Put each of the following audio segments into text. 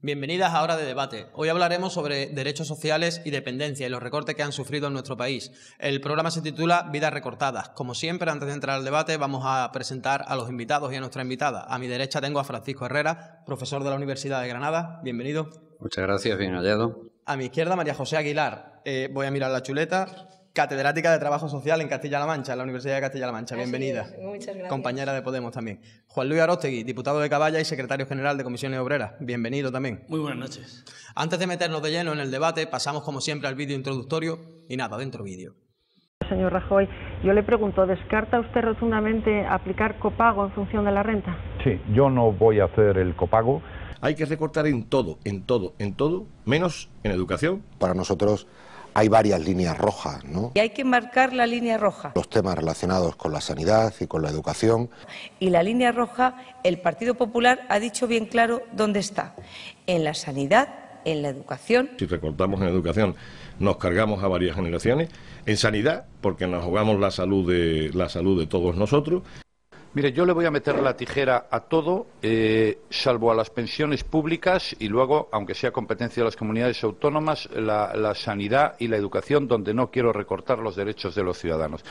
Bienvenidas a Hora de Debate. Hoy hablaremos sobre derechos sociales y dependencia y los recortes que han sufrido en nuestro país. El programa se titula Vidas recortadas. Como siempre, antes de entrar al debate, vamos a presentar a los invitados y a nuestra invitada. A mi derecha tengo a Francisco Herrera, profesor de la Universidad de Granada. Bienvenido. Muchas gracias, bien hallado. A mi izquierda, María José Aguilar. Voy a mirar la chuleta. Catedrática de Trabajo Social en Castilla-La Mancha, en la Universidad de Castilla-La Mancha. Bienvenida. Muchas gracias. Compañera de Podemos también. Juan Luis Aróstegui, diputado de Caballa y secretario general de Comisiones Obreras. Bienvenido también. Muy buenas noches. Antes de meternos de lleno en el debate, pasamos como siempre al vídeo introductorio y nada, dentro vídeo. Señor Rajoy, yo le pregunto, ¿descarta usted rotundamente aplicar copago en función de la renta? Sí, yo no voy a hacer el copago. Hay que recortar en todo, menos en educación. Para nosotros hay varias líneas rojas, ¿no? Y hay que marcar la línea roja. Los temas relacionados con la sanidad y con la educación. Y la línea roja, el Partido Popular ha dicho bien claro dónde está. En la sanidad, en la educación. Si recortamos en educación, nos cargamos a varias generaciones. En sanidad, porque nos jugamos la salud de todos nosotros. Mire, yo le voy a meter la tijera a todo, salvo a las pensiones públicas y luego, aunque sea competencia de las comunidades autónomas, la sanidad y la educación, donde no quiero recortar los derechos de los ciudadanos.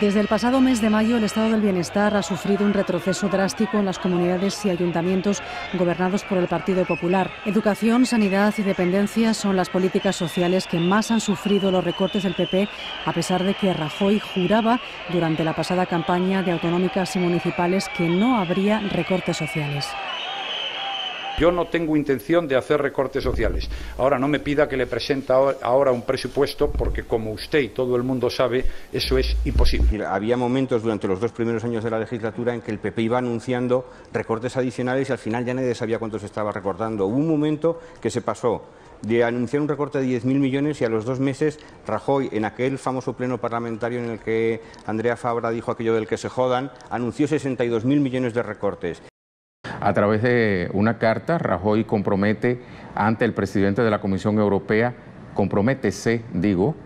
Desde el pasado mes de mayo, el estado del bienestar ha sufrido un retroceso drástico en las comunidades y ayuntamientos gobernados por el Partido Popular. Educación, sanidad y dependencia son las políticas sociales que más han sufrido los recortes del PP, a pesar de que Rajoy juraba durante la pasada campaña de autonómicas y municipales que no habría recortes sociales. Yo no tengo intención de hacer recortes sociales. Ahora no me pida que le presente ahora un presupuesto, porque como usted y todo el mundo sabe, eso es imposible. Había momentos durante los 2 primeros años de la legislatura en que el PP iba anunciando recortes adicionales y al final ya nadie sabía cuánto se estaba recortando. Hubo un momento que se pasó de anunciar un recorte de 10.000 millones y a los 2 meses Rajoy, en aquel famoso pleno parlamentario en el que Andrea Fabra dijo aquello del que se jodan, anunció 62.000 millones de recortes. A través de una carta, Rajoy compromete ante el presidente de la Comisión Europea,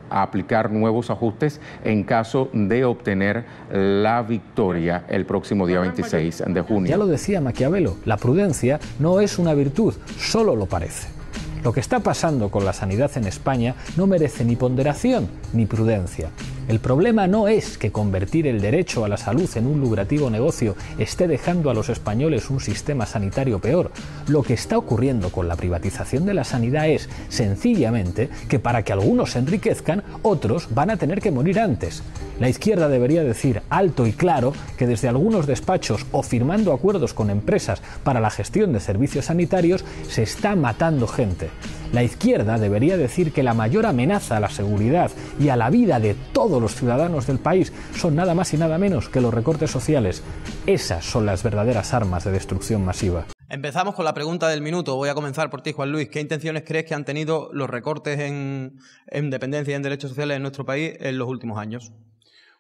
a aplicar nuevos ajustes en caso de obtener la victoria el próximo día 26 de junio. Ya lo decía Maquiavelo, la prudencia no es una virtud, solo lo parece. Lo que está pasando con la sanidad en España no merece ni ponderación ni prudencia. El problema no es que convertir el derecho a la salud en un lucrativo negocio esté dejando a los españoles un sistema sanitario peor. Lo que está ocurriendo con la privatización de la sanidad es, sencillamente, que para que algunos se enriquezcan, otros van a tener que morir antes. La izquierda debería decir alto y claro que desde algunos despachos o firmando acuerdos con empresas para la gestión de servicios sanitarios se está matando gente. La izquierda debería decir que la mayor amenaza a la seguridad y a la vida de todos los ciudadanos del país son nada más y nada menos que los recortes sociales. Esas son las verdaderas armas de destrucción masiva. Empezamos con la pregunta del minuto. Voy a comenzar por ti, Juan Luis. ¿Qué intenciones crees que han tenido los recortes en dependencia y en derechos sociales en nuestro país en los últimos años?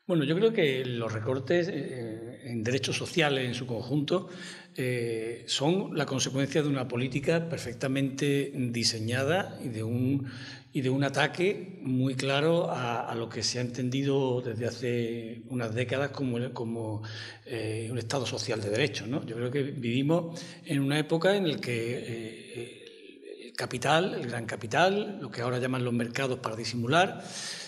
Bueno, yo creo que los recortes en derechos sociales en su conjunto son la consecuencia de una política perfectamente diseñada y de un ataque muy claro a lo que se ha entendido desde hace unas décadas como un Estado social de derechos, ¿no? Yo creo que vivimos en una época en la que el capital, el gran capital, lo que ahora llaman los mercados para disimular,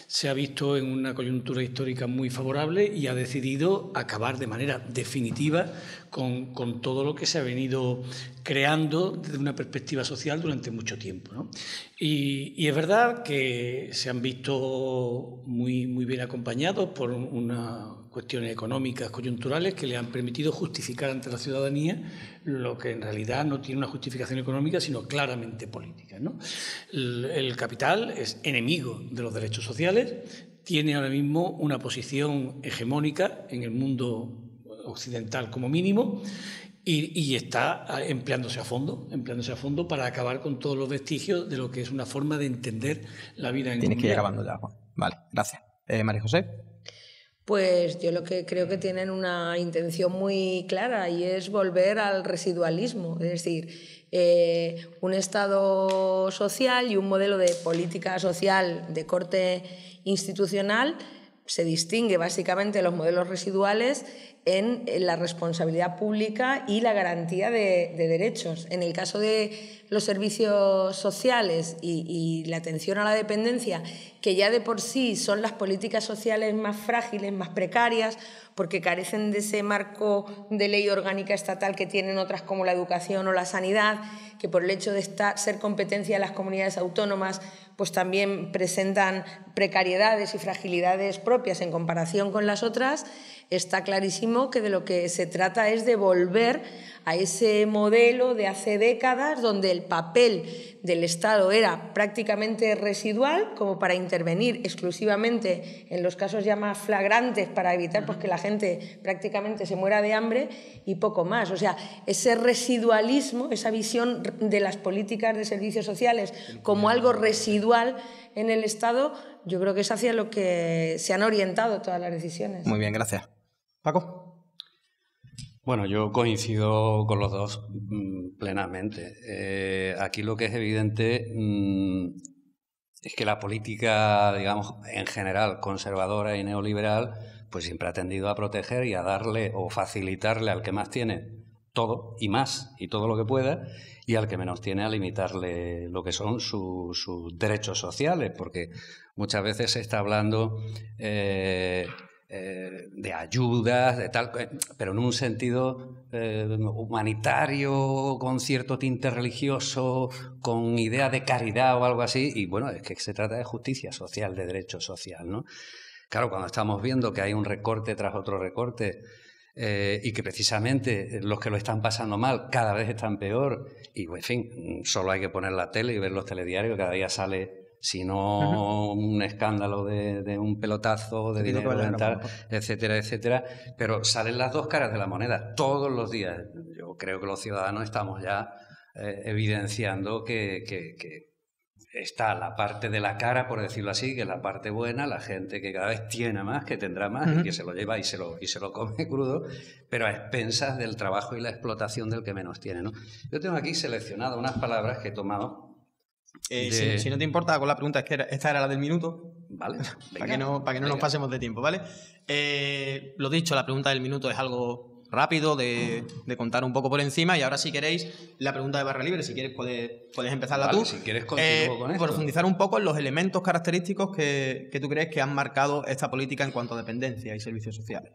se ha visto en una coyuntura histórica muy favorable y ha decidido acabar de manera definitiva con todo lo que se ha venido creando desde una perspectiva social durante mucho tiempo, ¿no? Y es verdad que se han visto muy bien acompañados por unas cuestiones económicas coyunturales que le han permitido justificar ante la ciudadanía lo que en realidad no tiene una justificación económica, sino claramente política, ¿no? El capital es enemigo de los derechos sociales, tiene ahora mismo una posición hegemónica en el mundo occidental como mínimo y está empleándose a fondo para acabar con todos los vestigios de lo que es una forma de entender la vida en comunidad. Tienes que ir acabando ya, Juan. Vale, gracias. María José. Pues yo lo que creo que tienen una intención muy clara y es volver al residualismo, es decir, un Estado social y un modelo de política social de corte institucional se distingue básicamente los modelos residuales en la responsabilidad pública y la garantía de derechos. En el caso de los servicios sociales y la atención a la dependencia, que ya de por sí son las políticas sociales más frágiles, más precarias, porque carecen de ese marco de ley orgánica estatal que tienen otras como la educación o la sanidad, que por el hecho de ser competencia de las comunidades autónomas, pues también presentan precariedades y fragilidades propias en comparación con las otras. Está clarísimo que de lo que se trata es de volver a ese modelo de hace décadas donde el papel del Estado era prácticamente residual, como para intervenir exclusivamente en los casos ya más flagrantes para evitar pues, que la gente prácticamente se muera de hambre y poco más. O sea, ese residualismo, esa visión de las políticas de servicios sociales como algo residual en el Estado, yo creo que es hacia lo que se han orientado todas las decisiones. Muy bien, gracias. Paco. Bueno, yo coincido con los dos plenamente. Aquí lo que es evidente es que la política, digamos, en general conservadora y neoliberal, pues siempre ha tendido a proteger y a darle o facilitarle al que más tiene todo y más y todo lo que pueda, y al que menos tiene a limitarle lo que son sus derechos sociales, porque muchas veces se está hablando de ayudas, de tal, pero en un sentido humanitario, con cierto tinte religioso, con idea de caridad o algo así, y bueno, es que se trata de justicia social, de derecho social, ¿no? Claro, cuando estamos viendo que hay un recorte tras otro recorte, y que precisamente los que lo están pasando mal cada vez están peor, y en fin, solo hay que poner la tele y ver los telediarios, cada día sale, si no un escándalo de un pelotazo, de dinero mental, etcétera, etcétera, pero salen las dos caras de la moneda todos los días. Yo creo que los ciudadanos estamos ya evidenciando que está la parte de la cara, por decirlo así, que es la parte buena, la gente que cada vez tiene más, que tendrá más, y que se lo lleva y se lo come crudo, pero a expensas del trabajo y la explotación del que menos tiene, ¿no? Yo tengo aquí seleccionado unas palabras que he tomado. Si no te importa, con la pregunta, es que esta era la del minuto. Vale. Para que no nos pasemos de tiempo, ¿vale? Lo dicho, la pregunta del minuto es algo rápido de contar un poco por encima, y ahora si queréis la pregunta de barra libre, si quieres puedes empezarla tú. Si quieres continúo con esto. Profundizar un poco en los elementos característicos que tú crees que han marcado esta política en cuanto a dependencia y servicios sociales.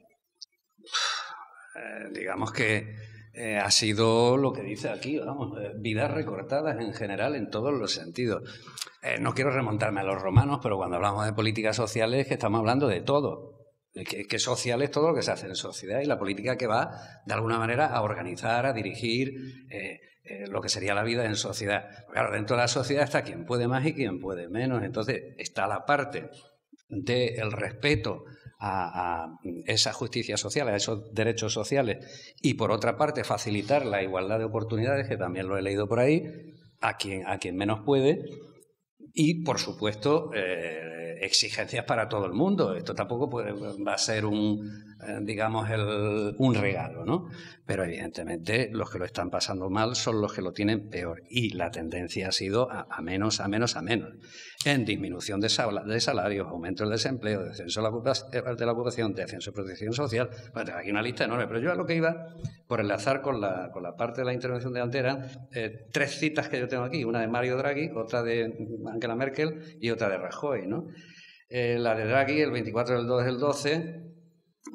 Digamos que ha sido lo que dice aquí, vamos, vidas recortadas en general en todos los sentidos. No quiero remontarme a los romanos, pero cuando hablamos de políticas sociales que estamos hablando de todo. Que social es todo lo que se hace en sociedad, y la política que va, de alguna manera, a organizar, a dirigir lo que sería la vida en sociedad. Claro, dentro de la sociedad está quien puede más y quien puede menos. Entonces está la parte del respeto a esa justicia social, a esos derechos sociales, y por otra parte facilitar la igualdad de oportunidades, que también lo he leído por ahí, a quien menos puede. Y, por supuesto, exigencias para todo el mundo. Esto tampoco va a ser un regalo, ¿no? Pero, evidentemente, los que lo están pasando mal son los que lo tienen peor. Y la tendencia ha sido a menos. En disminución de salarios, aumento del desempleo, descenso de la ocupación, descenso de protección social. Bueno, aquí una lista enorme. Pero yo a lo que iba, por enlazar con la parte de la intervención de antes, eran 3 citas que yo tengo aquí. Una de Mario Draghi, otra de Angela Merkel y otra de Rajoy, ¿no? La de Draghi, el 24 del 2 del 12,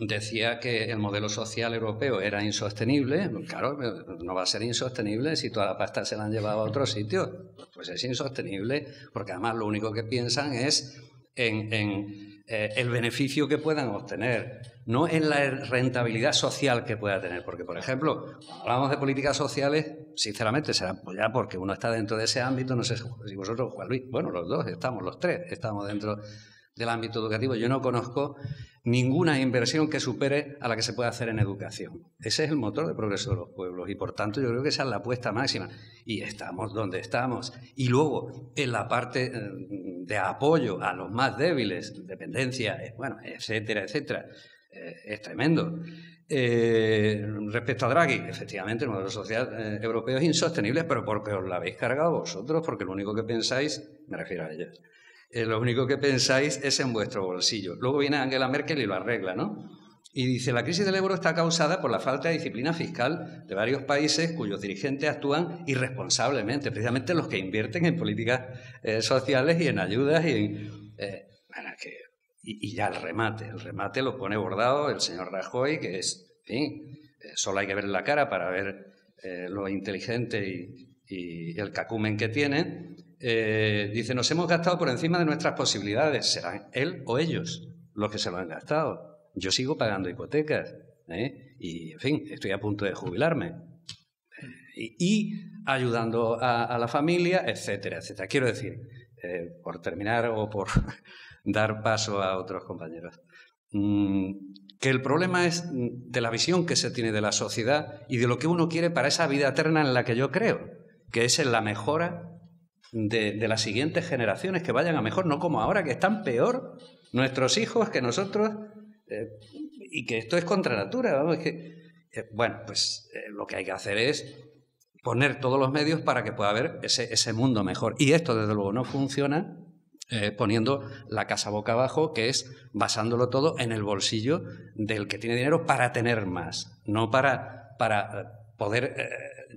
decía que el modelo social europeo era insostenible. Claro, no va a ser insostenible si toda la pasta se la han llevado a otro sitio. Pues es insostenible, porque además lo único que piensan es en el beneficio que puedan obtener, no en la rentabilidad social que pueda tener. Porque, por ejemplo, cuando hablamos de políticas sociales, sinceramente, será ya porque uno está dentro de ese ámbito. No sé si vosotros, Juan Luis, bueno, los tres estamos dentro del ámbito educativo. Yo no conozco ninguna inversión que supere a la que se puede hacer en educación. Ese es el motor de progreso de los pueblos, y por tanto yo creo que esa es la apuesta máxima, y estamos donde estamos. Y luego en la parte de apoyo a los más débiles, dependencia, bueno, etcétera, etcétera, es tremendo. Respecto a Draghi, efectivamente el modelo social europeo es insostenible, pero porque os lo habéis cargado vosotros, porque lo único que pensáis, me refiero a ellos, lo único que pensáis es en vuestro bolsillo. Luego viene Angela Merkel y lo arregla, ¿no? Y dice, la crisis del euro está causada por la falta de disciplina fiscal de varios países cuyos dirigentes actúan irresponsablemente, precisamente los que invierten en políticas sociales y en ayudas y ya el remate lo pone bordado el señor Rajoy, que es, en fin, solo hay que ver la cara para ver lo inteligente y el cacumen que tiene. Dice, nos hemos gastado por encima de nuestras posibilidades. ¿Serán él o ellos los que se lo han gastado? Yo sigo pagando hipotecas, y, en fin, estoy a punto de jubilarme. Y ayudando a la familia, etcétera, etcétera. Quiero decir, por terminar o por dar paso a otros compañeros, que el problema es de la visión que se tiene de la sociedad y de lo que uno quiere para esa vida eterna en la que yo creo, que es en la mejora de las siguientes generaciones, que vayan a mejor, no como ahora, que están peor nuestros hijos que nosotros, y que esto es contra natura. Vamos, lo que hay que hacer es poner todos los medios para que pueda haber ese mundo mejor. Y esto, desde luego, no funciona poniendo la casa boca abajo, que es basándolo todo en el bolsillo del que tiene dinero para tener más, no para poder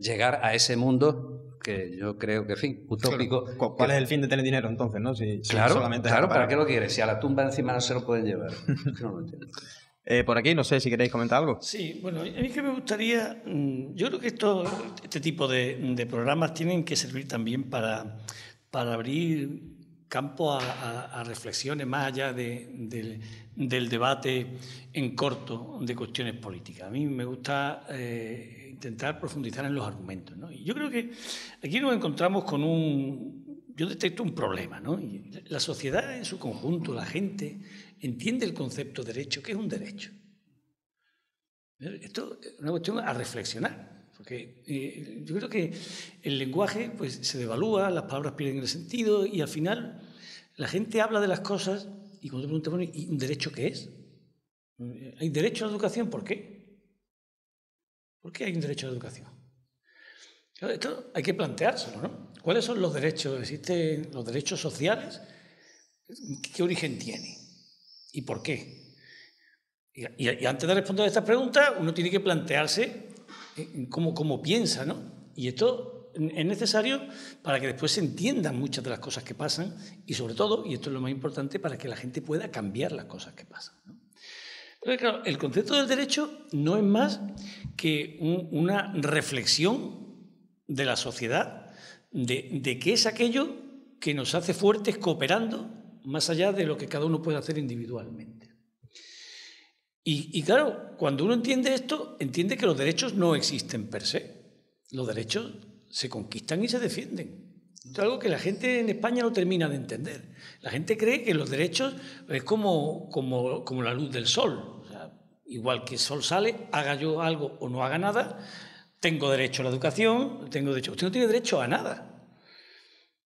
llegar a ese mundo que yo creo que, en fin, utópico. Claro. ¿Cuál es el fin de tener dinero, entonces, no? Claro, ¿para qué lo quieres? Si a la tumba encima no se lo pueden llevar. No lo entiendo. Por aquí, no sé si queréis comentar algo. Sí, bueno, a mí que me gustaría... Yo creo que este tipo de programas tienen que servir también para abrir campo a reflexiones más allá del debate en corto de cuestiones políticas. A mí me gusta intentar profundizar en los argumentos, ¿no? Y yo creo que aquí nos encontramos con yo detecto un problema, ¿no? Y la sociedad en su conjunto, la gente, entiende el concepto de derecho. ¿Qué es un derecho? Esto es una cuestión a reflexionar, porque yo creo que el lenguaje pues, se devalúa, las palabras pierden el sentido y al final la gente habla de las cosas y cuando te preguntan, bueno, ¿y un derecho qué es? ¿Hay derecho a la educación? ¿Por qué? ¿Por qué hay un derecho a la educación? Esto hay que planteárselo, ¿no? ¿Cuáles son los derechos? ¿Existen los derechos sociales? ¿Qué origen tiene? ¿Y por qué? Y antes de responder a estas preguntas, uno tiene que plantearse cómo piensa, ¿no? Y esto es necesario para que después se entiendan muchas de las cosas que pasan y, sobre todo, y esto es lo más importante, para que la gente pueda cambiar las cosas que pasan, ¿no? Pero claro, el concepto del derecho no es más que una reflexión de la sociedad de qué es aquello que nos hace fuertes cooperando más allá de lo que cada uno puede hacer individualmente. Y claro, cuando uno entiende esto, entiende que los derechos no existen per se. Los derechos se conquistan y se defienden. Esto es algo que la gente en España no termina de entender. La gente cree que los derechos es como la luz del sol. O sea, igual que el sol sale, haga yo algo o no haga nada, tengo derecho a la educación, tengo derecho. Usted no tiene derecho a nada.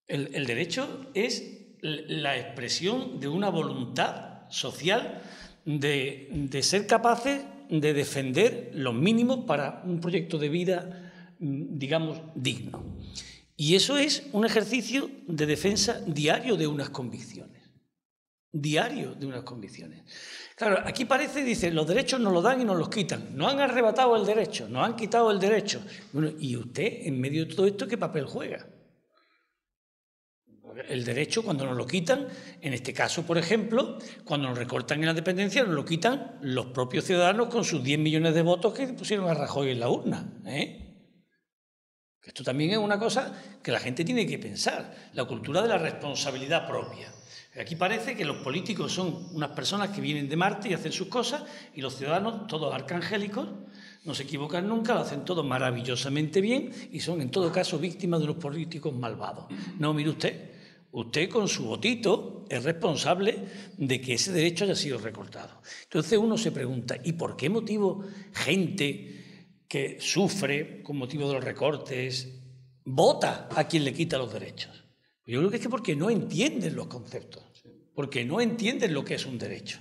El derecho es la expresión de una voluntad social de ser capaces de defender los mínimos para un proyecto de vida, digamos, digno. Y eso es un ejercicio de defensa diario de unas convicciones. Diario de unas convicciones. Claro, aquí parece, dice, los derechos nos los dan y nos los quitan. Nos han arrebatado el derecho, nos han quitado el derecho. Bueno, ¿y usted, en medio de todo esto, qué papel juega? El derecho, cuando nos lo quitan, en este caso, por ejemplo, cuando nos recortan en la dependencia, nos lo quitan los propios ciudadanos con sus 10 millones de votos que pusieron a Rajoy en la urna, Esto también es una cosa que la gente tiene que pensar, la cultura de la responsabilidad propia. Aquí parece que los políticos son unas personas que vienen de Marte y hacen sus cosas y los ciudadanos, todos arcangélicos, no se equivocan nunca, lo hacen todo maravillosamente bien y son en todo caso víctimas de unos políticos malvados. No, mire usted con su votito es responsable de que ese derecho haya sido recortado. Entonces uno se pregunta, ¿y por qué motivo gente que sufre con motivo de los recortes vota a quien le quita los derechos? Yo creo que es porque no entienden los conceptos, porque no entienden lo que es un derecho,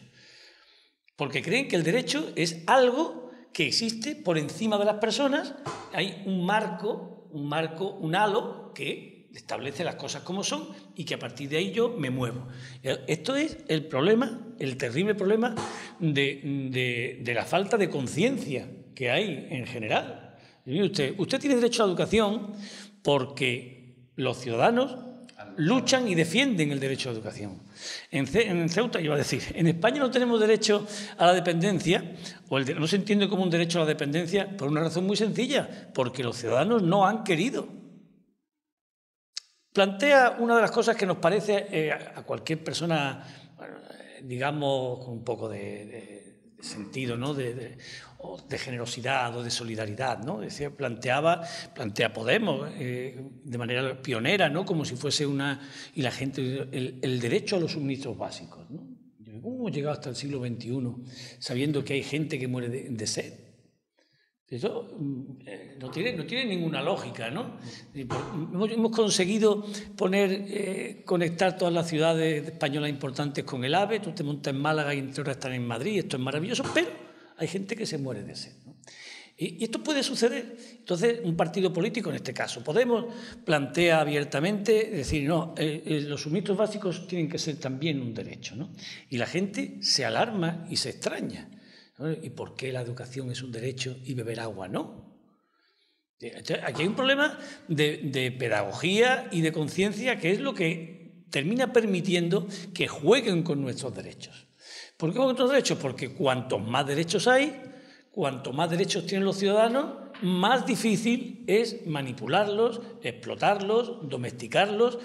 porque creen que el derecho es algo que existe por encima de las personas, hay un marco, un halo que establece las cosas como son y que a partir de ahí yo me muevo. Esto es el problema, el terrible problema de la falta de conciencia que hay en general. Usted tiene derecho a la educación porque los ciudadanos luchan y defienden el derecho a la educación. En Ceuta, iba a decir, en España no tenemos derecho a la dependencia, no se entiende como un derecho a la dependencia por una razón muy sencilla, porque los ciudadanos no han querido. Plantea una de las cosas que nos parece a cualquier persona, digamos, con un poco de sentido, ¿no? de generosidad o de solidaridad, ¿no? Decía, plantea Podemos de manera pionera, ¿no? Como si fuese y la gente, el derecho a los suministros básicos, ¿no? ¿Cómo hemos llegado hasta el siglo XXI sabiendo que hay gente que muere de sed? Eso no tiene ninguna lógica, ¿no? Hemos conseguido conectar todas las ciudades españolas importantes con el AVE, tú te montas en Málaga y entre horas están en Madrid, esto es maravilloso, pero hay gente que se muere de sed, ¿no? Y esto puede suceder. Entonces, un partido político, en este caso Podemos, plantea abiertamente, decir, no, los suministros básicos tienen que ser también un derecho, ¿no? Y la gente se alarma y se extraña, ¿no? ¿Y por qué la educación es un derecho y beber agua no? Aquí hay un problema de pedagogía y de conciencia que es lo que termina permitiendo que jueguen con nuestros derechos. ¿Por qué con nuestros derechos? Porque cuantos más derechos hay, cuanto más derechos tienen los ciudadanos, más difícil es manipularlos, explotarlos, domesticarlos,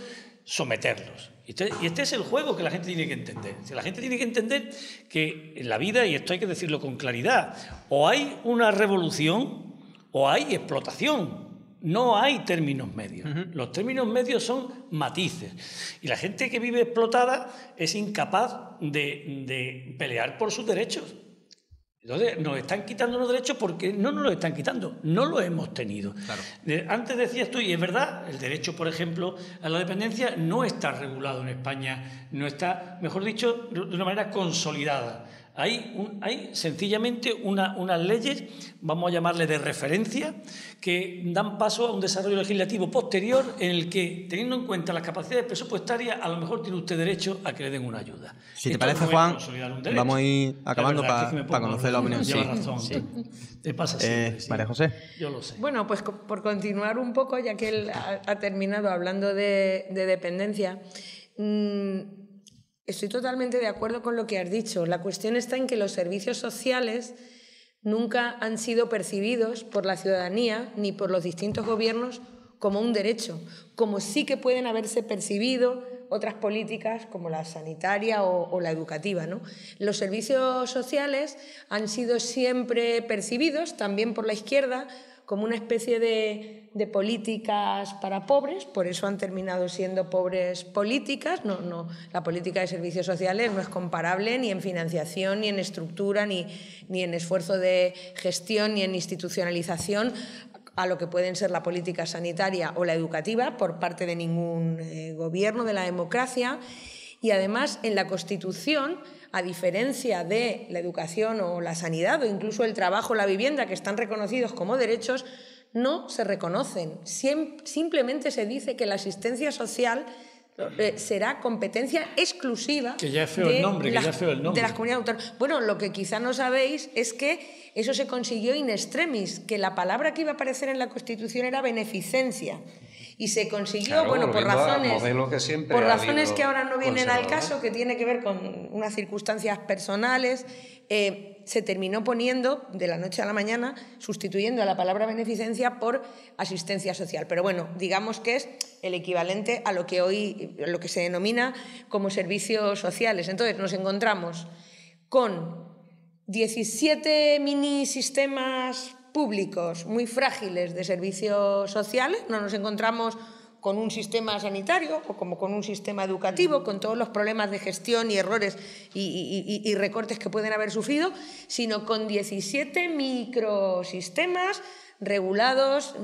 someterlos. Y este es el juego que la gente tiene que entender. La gente tiene que entender que en la vida, y esto hay que decirlo con claridad, o hay una revolución o hay explotación. No hay términos medios. Los términos medios son matices. Y la gente que vive explotada es incapaz de pelear por sus derechos. Entonces, nos están quitando los derechos porque no nos los están quitando, no los hemos tenido. Claro. Antes decías tú, y es verdad, el derecho, por ejemplo, a la dependencia no está regulado en España, no está, mejor dicho, de una manera consolidada. Hay sencillamente unas leyes, vamos a llamarle de referencia, que dan paso a un desarrollo legislativo posterior en el que, teniendo en cuenta las capacidades presupuestarias, a lo mejor tiene usted derecho a que le den una ayuda. Si te parece, Juan, vamos a ir acabando para conocer la opinión. Lleva razón. Sí. Te pasa siempre. Sí. María José. Yo lo sé. Bueno, pues por continuar un poco, ya que él ha terminado hablando de dependencia, estoy totalmente de acuerdo con lo que has dicho. La cuestión está en que los servicios sociales nunca han sido percibidos por la ciudadanía ni por los distintos gobiernos como un derecho, como sí que pueden haberse percibido otras políticas como la sanitaria o la educativa, ¿no? Los servicios sociales han sido siempre percibidos, también por la izquierda, como una especie de políticas para pobres, por eso han terminado siendo pobres políticas. La política de servicios sociales no es comparable ni en financiación, ni en estructura, ni en esfuerzo de gestión, ni en institucionalización a lo que pueden ser la política sanitaria o la educativa por parte de ningún gobierno de la democracia. Y además, en la Constitución, a diferencia de la educación o la sanidad o incluso el trabajo o la vivienda, que están reconocidos como derechos, no se reconocen. Simplemente se dice que la asistencia social será competencia exclusiva de las comunidades autónomas. Bueno, lo que quizá no sabéis es que eso se consiguió in extremis, que la palabra que iba a aparecer en la Constitución era beneficencia. Y se consiguió, claro, por razones que ahora no vienen al caso, que tiene que ver con unas circunstancias personales, se terminó poniendo de la noche a la mañana, sustituyendo a la palabra beneficencia por asistencia social. Pero bueno, digamos que es el equivalente a lo que hoy, lo que se denomina como servicios sociales. Entonces nos encontramos con 17 mini sistemas públicos muy frágiles de servicios sociales, no nos encontramos con un sistema sanitario o como con un sistema educativo, con todos los problemas de gestión y errores y recortes que pueden haber sufrido, sino con 17 microsistemas regulados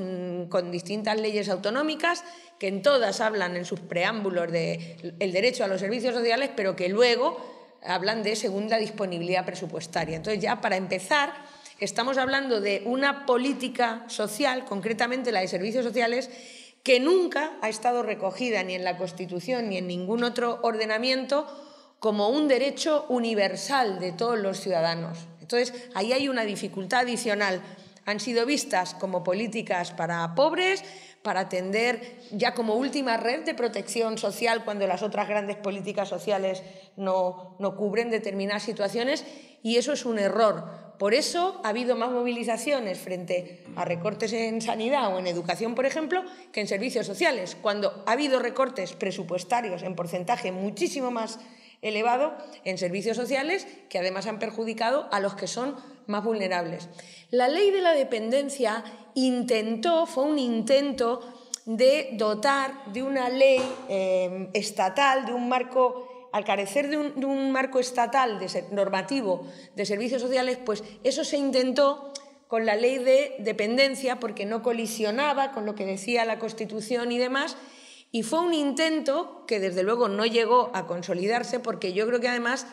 con distintas leyes autonómicas que en todas hablan en sus preámbulos del derecho a los servicios sociales, pero que luego hablan de segunda disponibilidad presupuestaria. Entonces, ya para empezar, estamos hablando de una política social, concretamente la de servicios sociales, que nunca ha estado recogida ni en la Constitución ni en ningún otro ordenamiento como un derecho universal de todos los ciudadanos. Entonces, ahí hay una dificultad adicional. Han sido vistas como políticas para pobres, para atender ya como última red de protección social cuando las otras grandes políticas sociales no cubren determinadas situaciones, y eso es un error. Por eso ha habido más movilizaciones frente a recortes en sanidad o en educación, por ejemplo, que en servicios sociales, cuando ha habido recortes presupuestarios en porcentaje muchísimo más elevado en servicios sociales, que además han perjudicado a los que son más vulnerables. La ley de la dependencia fue un intento de dotar de una ley estatal, de un marco, al carecer de un marco estatal normativo de servicios sociales, pues eso se intentó con la ley de dependencia porque no colisionaba con lo que decía la Constitución y demás. Y fue un intento que desde luego no llegó a consolidarse porque yo creo que además,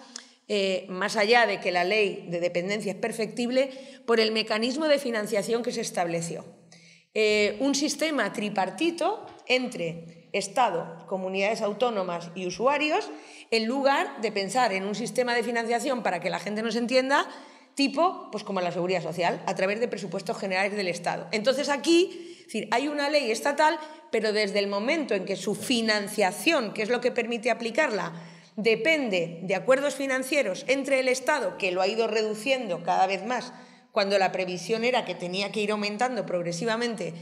más allá de que la ley de dependencia es perfectible, por el mecanismo de financiación que se estableció. Un sistema tripartito entre Estado, comunidades autónomas y usuarios, en lugar de pensar en un sistema de financiación, para que la gente nos entienda, tipo pues como la Seguridad Social, a través de presupuestos generales del Estado. Entonces aquí, es decir, hay una ley estatal, pero desde el momento en que su financiación, que es lo que permite aplicarla, depende de acuerdos financieros entre el Estado, que lo ha ido reduciendo cada vez más, cuando la previsión era que tenía que ir aumentando progresivamente,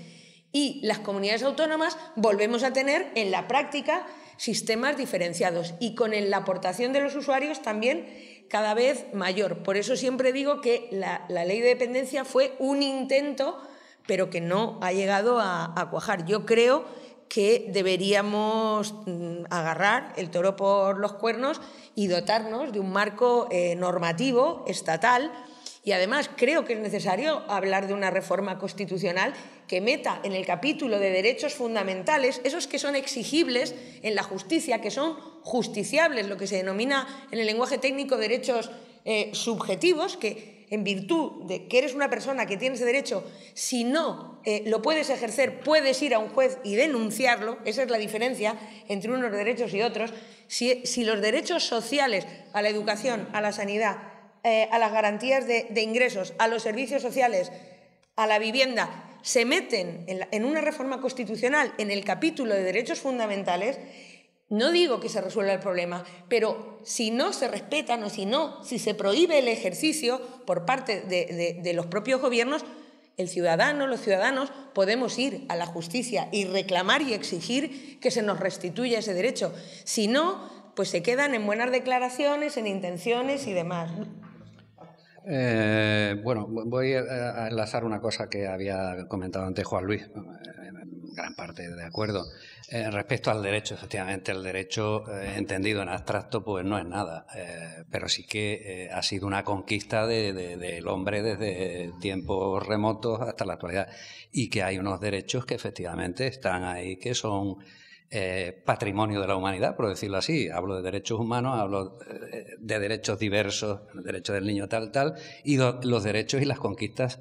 y las comunidades autónomas, volvemos a tener en la práctica sistemas diferenciados y con la aportación de los usuarios también cada vez mayor. Por eso siempre digo que la ley de dependencia fue un intento, pero que no ha llegado a cuajar. Yo creo que deberíamos agarrar el toro por los cuernos y dotarnos de un marco normativo estatal. Y además creo que es necesario hablar de una reforma constitucional que meta en el capítulo de derechos fundamentales, esos que son exigibles en la justicia, que son justiciables, lo que se denomina en el lenguaje técnico derechos subjetivos, que en virtud de que eres una persona que tiene ese derecho, si no lo puedes ejercer, puedes ir a un juez y denunciarlo. Esa es la diferencia entre unos derechos y otros. Si los derechos sociales a la educación, a la sanidad, a las garantías de ingresos, a los servicios sociales, a la vivienda, se meten en una reforma constitucional en el capítulo de derechos fundamentales, no digo que se resuelva el problema, pero si no se respetan o si se prohíbe el ejercicio por parte de los propios gobiernos, los ciudadanos podemos ir a la justicia y reclamar y exigir que se nos restituya ese derecho. Si no, pues se quedan en buenas declaraciones, en intenciones y demás. Bueno, voy a enlazar una cosa que había comentado antes Juan Luis, en gran parte de acuerdo. Respecto al derecho, efectivamente, el derecho entendido en abstracto pues no es nada, pero sí que ha sido una conquista del hombre desde tiempos remotos hasta la actualidad, y que hay unos derechos que efectivamente están ahí, que son patrimonio de la humanidad, por decirlo así. Hablo de derechos humanos, hablo de derechos diversos, el derecho del niño tal, y los derechos y las conquistas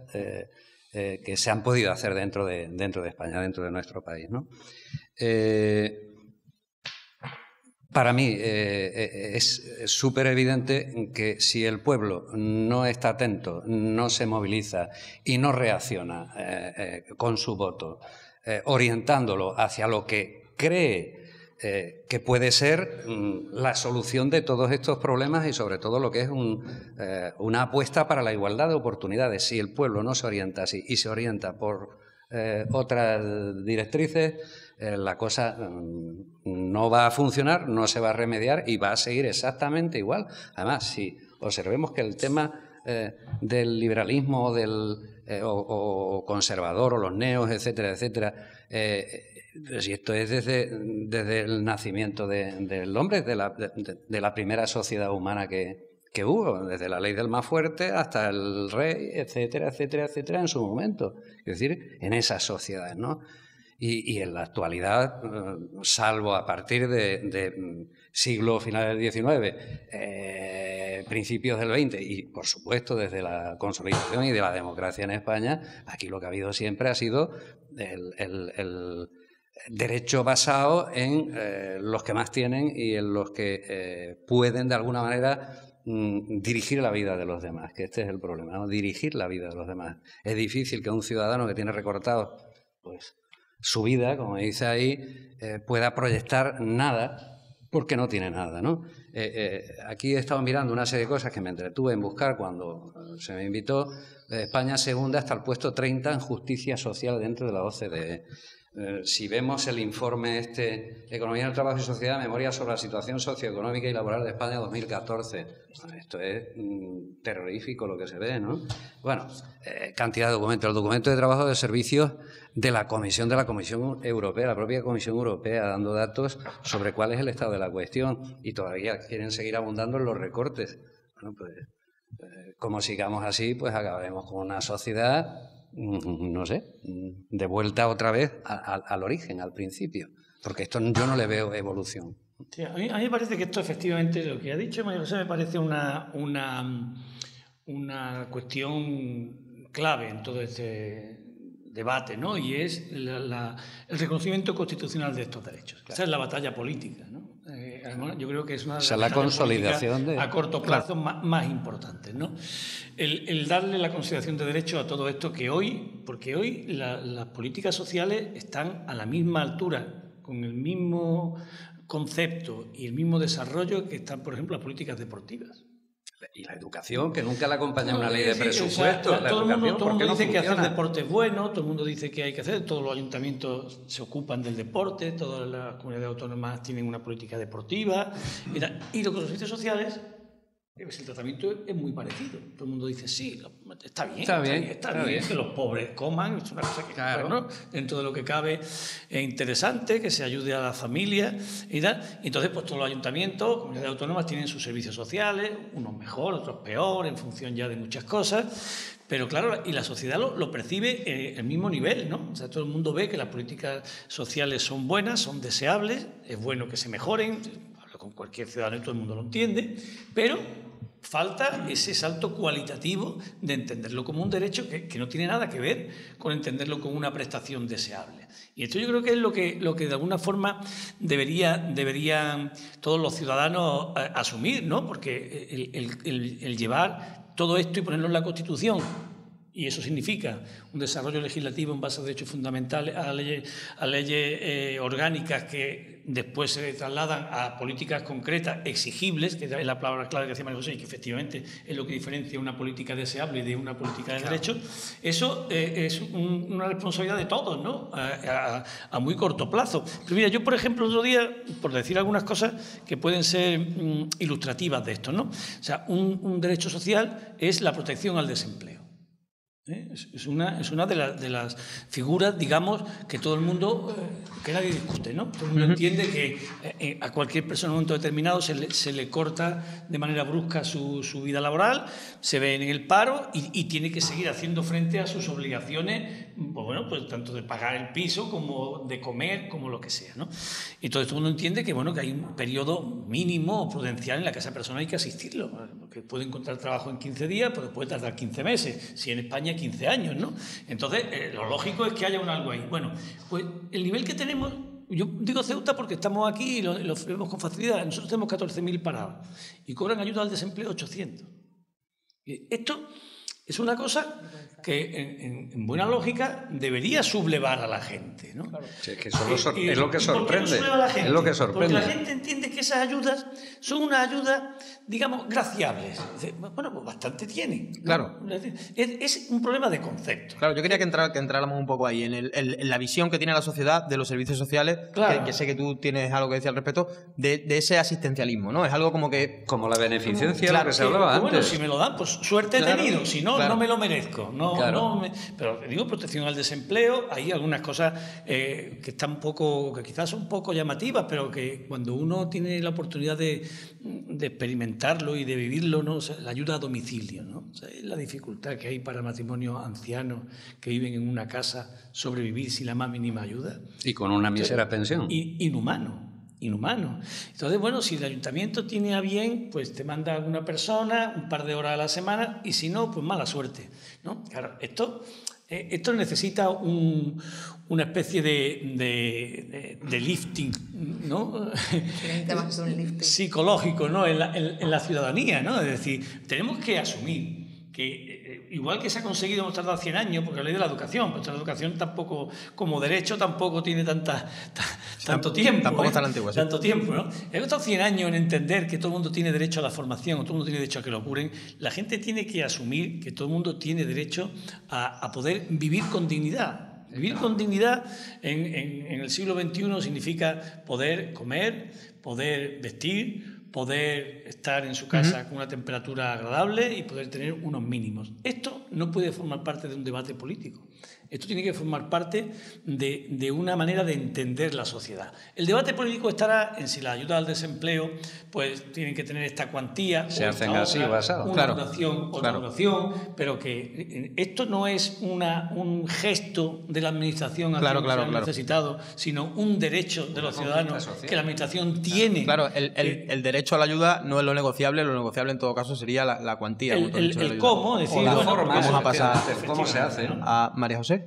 que se han podido hacer dentro de España, dentro de nuestro país, ¿no? Para mí es súper evidente que si el pueblo no está atento, no se moviliza y no reacciona con su voto, orientándolo hacia lo que cree que puede ser la solución de todos estos problemas y sobre todo lo que es una apuesta para la igualdad de oportunidades. Si el pueblo no se orienta así y se orienta por otras directrices, la cosa no va a funcionar, no se va a remediar y va a seguir exactamente igual. Además, si observemos que el tema del liberalismo o conservador o los neos, etcétera, etcétera, si esto es desde el nacimiento del hombre, de la primera sociedad humana que hubo, desde la ley del más fuerte hasta el rey, etcétera, etcétera, etcétera, en su momento. Es decir, en esas sociedades, ¿no? Y en la actualidad, salvo a partir de siglo final del XIX, principios del XX y, por supuesto, desde la consolidación y de la democracia en España, aquí lo que ha habido siempre ha sido derecho basado en los que más tienen y en los que pueden de alguna manera dirigir la vida de los demás, que este es el problema, ¿no? Dirigir la vida de los demás. Es difícil que un ciudadano que tiene recortado pues su vida, como dice ahí, pueda proyectar nada porque no tiene nada, ¿no? Aquí he estado mirando una serie de cosas que me entretuve en buscar cuando se me invitó. España segunda hasta el puesto 30 en justicia social dentro de la OCDE. Si vemos el informe Economía del Trabajo y Sociedad, Memoria sobre la situación socioeconómica y laboral de España 2014, esto es terrorífico lo que se ve, ¿no? Bueno, cantidad de documentos. El documento de trabajo de servicios de la Comisión Europea, la propia Comisión Europea, dando datos sobre cuál es el estado de la cuestión, y todavía quieren seguir abundando en los recortes. Bueno, pues como sigamos así, pues acabaremos con una sociedad, no sé, de vuelta otra vez al origen, al principio, porque esto yo no le veo evolución. Sí, a mí me parece que esto efectivamente, lo que ha dicho María José, me parece una cuestión clave en todo este debate, ¿no? Y es el reconocimiento constitucional de estos derechos. Claro. Esa es la batalla política, ¿no? Además, yo creo que es una de las la consolidación a corto plazo más importantes, ¿no? El darle la consideración de derecho a todo esto que hoy, porque hoy las políticas sociales están a la misma altura, con el mismo concepto y el mismo desarrollo que están, por ejemplo, las políticas deportivas. Y la educación, que nunca le acompaña una ley de presupuesto. Todo el mundo dice que hacer deporte es bueno, todo el mundo dice que hay que hacer, todos los ayuntamientos se ocupan del deporte, todas las comunidades autónomas tienen una política deportiva, y los servicios sociales, el tratamiento es muy parecido. Todo el mundo dice, sí, está bien que los pobres coman, es una cosa que, claro, ¿no? Dentro de lo que cabe es interesante, que se ayude a la familia y tal. Entonces, pues todos los ayuntamientos, comunidades autónomas tienen sus servicios sociales, unos mejor, otros peor, en función ya de muchas cosas. Pero claro, y la sociedad lo percibe al mismo nivel, ¿no? O sea, todo el mundo ve que las políticas sociales son buenas, son deseables, es bueno que se mejoren, hablo con cualquier ciudadano y todo el mundo lo entiende, pero falta ese salto cualitativo de entenderlo como un derecho que no tiene nada que ver con entenderlo como una prestación deseable. Y esto yo creo que es lo que de alguna forma deberían todos los ciudadanos asumir, ¿no? Porque el llevar todo esto y ponerlo en la Constitución, y eso significa un desarrollo legislativo en base a derechos fundamentales, a leyes orgánicas que después se trasladan a políticas concretas, exigibles, que es la palabra clave que decía María José, y que efectivamente es lo que diferencia una política deseable de una política de derechos. Eso es una responsabilidad de todos, ¿no? A muy corto plazo. Pero mira, yo, por ejemplo, el otro día, por decir algunas cosas que pueden ser ilustrativas de esto, ¿no? O sea, un derecho social es la protección al desempleo. Es una de las figuras, digamos, que todo el mundo, que nadie discute, ¿no? Todo el mundo entiende que a cualquier persona en un momento determinado se le corta de manera brusca su vida laboral, se ve en el paro y tiene que seguir haciendo frente a sus obligaciones, pues bueno, pues tanto de pagar el piso como de comer, como lo que sea, ¿no? Y todo el mundo entiende que, bueno, que hay un periodo mínimo o prudencial en la que a esa persona hay que asistirlo, porque puede encontrar trabajo en 15 días, pero puede tardar 15 meses, si en España 15 años, ¿no? Entonces, lo lógico es que haya algo ahí. Bueno, pues el nivel que tenemos, yo digo Ceuta porque estamos aquí y lo vemos con facilidad. Nosotros tenemos 14.000 parados y cobran ayuda al desempleo 800. Esto es una cosa que en buena lógica debería sublevar a la gente, ¿no? Claro. Sí, es que eso es lo que sorprende. Es lo que sorprende. Porque la gente entiende que esas ayudas son unas ayudas, digamos, graciables. Bueno, pues bastante tienen, ¿no? Claro. Es un problema de concepto. Claro, yo quería que entráramos un poco ahí, en la visión que tiene la sociedad de los servicios sociales, claro, que sé que tú tienes algo que decir al respecto, de ese asistencialismo, ¿no? Es algo como que... Como la beneficencia, claro, que se hablaba antes. Bueno, si me lo dan, pues suerte he tenido, si no, no me lo merezco. Pero digo, protección al desempleo, hay algunas cosas que están que quizás son un poco llamativas, pero que cuando uno tiene la oportunidad de experimentarlo y de vivirlo, ¿no? O sea, la ayuda a domicilio, ¿no? O sea, es la dificultad que hay para matrimonios ancianos que viven en una casa sobrevivir sin la más mínima ayuda. Y con una mísera pensión. Inhumano. Entonces, bueno, si el ayuntamiento tiene a bien, pues te manda a una persona un par de horas a la semana y si no, pues mala suerte, ¿no? Claro, esto Esto necesita una especie de lifting, ¿no? Un lifting Psicológico, ¿no? en la ciudadanía, ¿no? Es decir, tenemos que asumir que igual que se ha conseguido, hemos tardado 100 años, porque la ley de la educación, pues la educación tampoco, como derecho, tampoco tiene tanto tiempo. Tampoco es tan antigua, sí. Tanto tiempo, ¿no? He costado 100 años en entender que todo el mundo tiene derecho a la formación, o todo el mundo tiene derecho a que lo curen. La gente tiene que asumir que todo el mundo tiene derecho a poder vivir con dignidad. Vivir con dignidad en el siglo XXI significa poder comer, poder vestir, poder estar en su casa con una temperatura agradable y poder tener unos mínimos. Esto no puede formar parte de un debate político. Esto tiene que formar parte de una manera de entender la sociedad. El debate político estará en si la ayuda al desempleo pues tienen que tener esta cuantía, se hacen así basados. Una duración, otra duración, pero que esto no es un gesto de la administración hacia los necesitados, sino un derecho de los ciudadanos que la administración tiene. Claro, el derecho a la ayuda no es lo negociable en todo caso sería la cuantía. El cómo, es decir, la forma. Vamos a pasar cómo se hace, ¿no? A María José.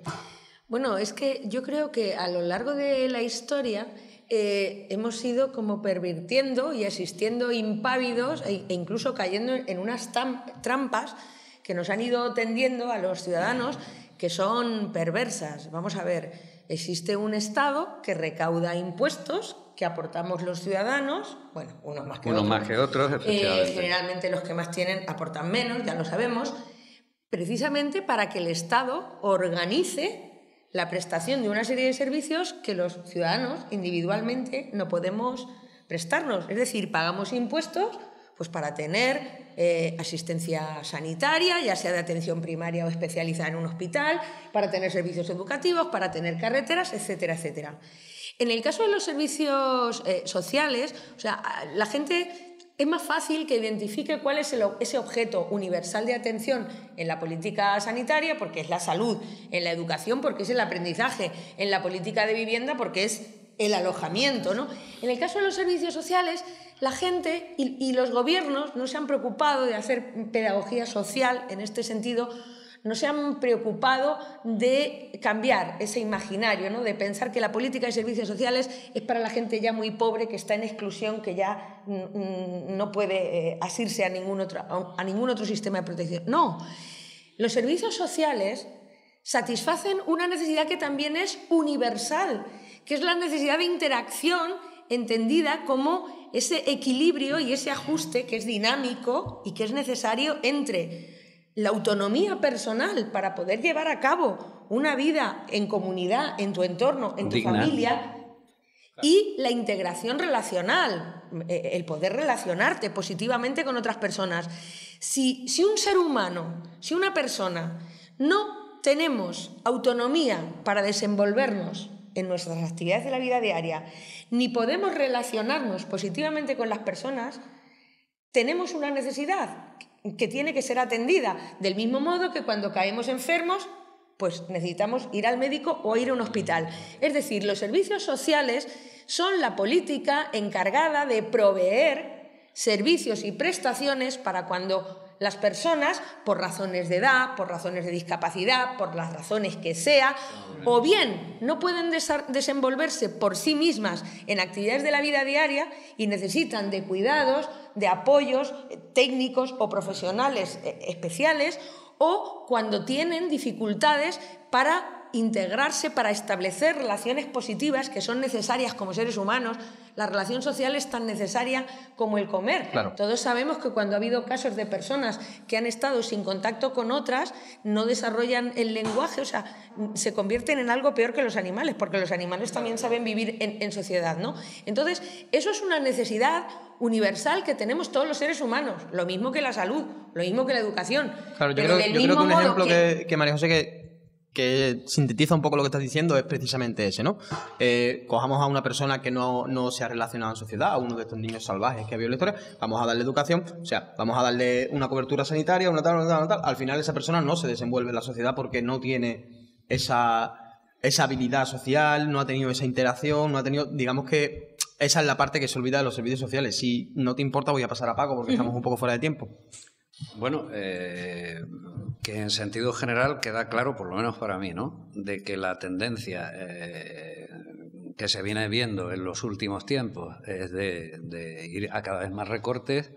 Bueno, es que yo creo que a lo largo de la historia hemos ido como pervirtiendo y asistiendo impávidos e incluso cayendo en unas trampas que nos han ido tendiendo a los ciudadanos que son perversas. Vamos a ver, existe un Estado que recauda impuestos que aportamos los ciudadanos, bueno, unos más que otros, efectivamente. Generalmente los que más tienen aportan menos, ya lo sabemos, precisamente para que el Estado organice la prestación de una serie de servicios que los ciudadanos individualmente no podemos prestarnos. Es decir, pagamos impuestos pues para tener asistencia sanitaria, ya sea de atención primaria o especializada en un hospital, para tener servicios educativos, para tener carreteras, etcétera, etcétera. En el caso de los servicios sociales, o sea, la gente es más fácil que identifique cuál es ese objeto universal de atención en la política sanitaria, porque es la salud, en la educación, porque es el aprendizaje, en la política de vivienda, porque es el alojamiento, ¿no? En el caso de los servicios sociales, la gente y los gobiernos no se han preocupado de hacer pedagogía social en este sentido, no se han preocupado de cambiar ese imaginario, ¿no? De pensar que la política de servicios sociales es para la gente ya muy pobre, que está en exclusión, que ya no puede asirse a ningún otro sistema de protección. No, los servicios sociales satisfacen una necesidad que también es universal, que es la necesidad de interacción entendida como ese equilibrio y ese ajuste que es dinámico y que es necesario entre la autonomía personal para poder llevar a cabo una vida en comunidad, en tu entorno, en tu familia, y la integración relacional, el poder relacionarte positivamente con otras personas. Si un ser humano, si una persona no tenemos autonomía para desenvolvernos en nuestras actividades de la vida diaria, ni podemos relacionarnos positivamente con las personas, tenemos una necesidad que tiene que ser atendida, del mismo modo que cuando caemos enfermos, pues necesitamos ir al médico o ir a un hospital. Es decir, los servicios sociales son la política encargada de proveer servicios y prestaciones para cuando las personas, por razones de edad, por razones de discapacidad, por las razones que sea, o bien no pueden desenvolverse por sí mismas en actividades de la vida diaria y necesitan de cuidados, de apoyos técnicos o profesionales especiales, o cuando tienen dificultades para integrarse, para establecer relaciones positivas que son necesarias como seres humanos. La relación social es tan necesaria como el comer. Claro. Todos sabemos que cuando ha habido casos de personas que han estado sin contacto con otras, no desarrollan el lenguaje, o sea, se convierten en algo peor que los animales, porque los animales también saben vivir en sociedad, ¿no? Entonces, eso es una necesidad universal que tenemos todos los seres humanos, lo mismo que la salud, lo mismo que la educación. Claro, yo creo que un ejemplo que María José que sintetiza un poco lo que estás diciendo es precisamente ese, ¿no? Cojamos a una persona que no se ha relacionado en sociedad, a uno de estos niños salvajes que ha habido en la historia, vamos a darle educación, o sea, vamos a darle una cobertura sanitaria, una tal. Al final esa persona no se desenvuelve en la sociedad porque no tiene esa habilidad social, no ha tenido esa interacción, no ha tenido, digamos que esa es la parte que se olvida de los servicios sociales. Si no te importa voy a pasar a Paco porque estamos un poco fuera de tiempo. Bueno, que en sentido general queda claro, por lo menos para mí, ¿no?, de que la tendencia que se viene viendo en los últimos tiempos es de ir a cada vez más recortes,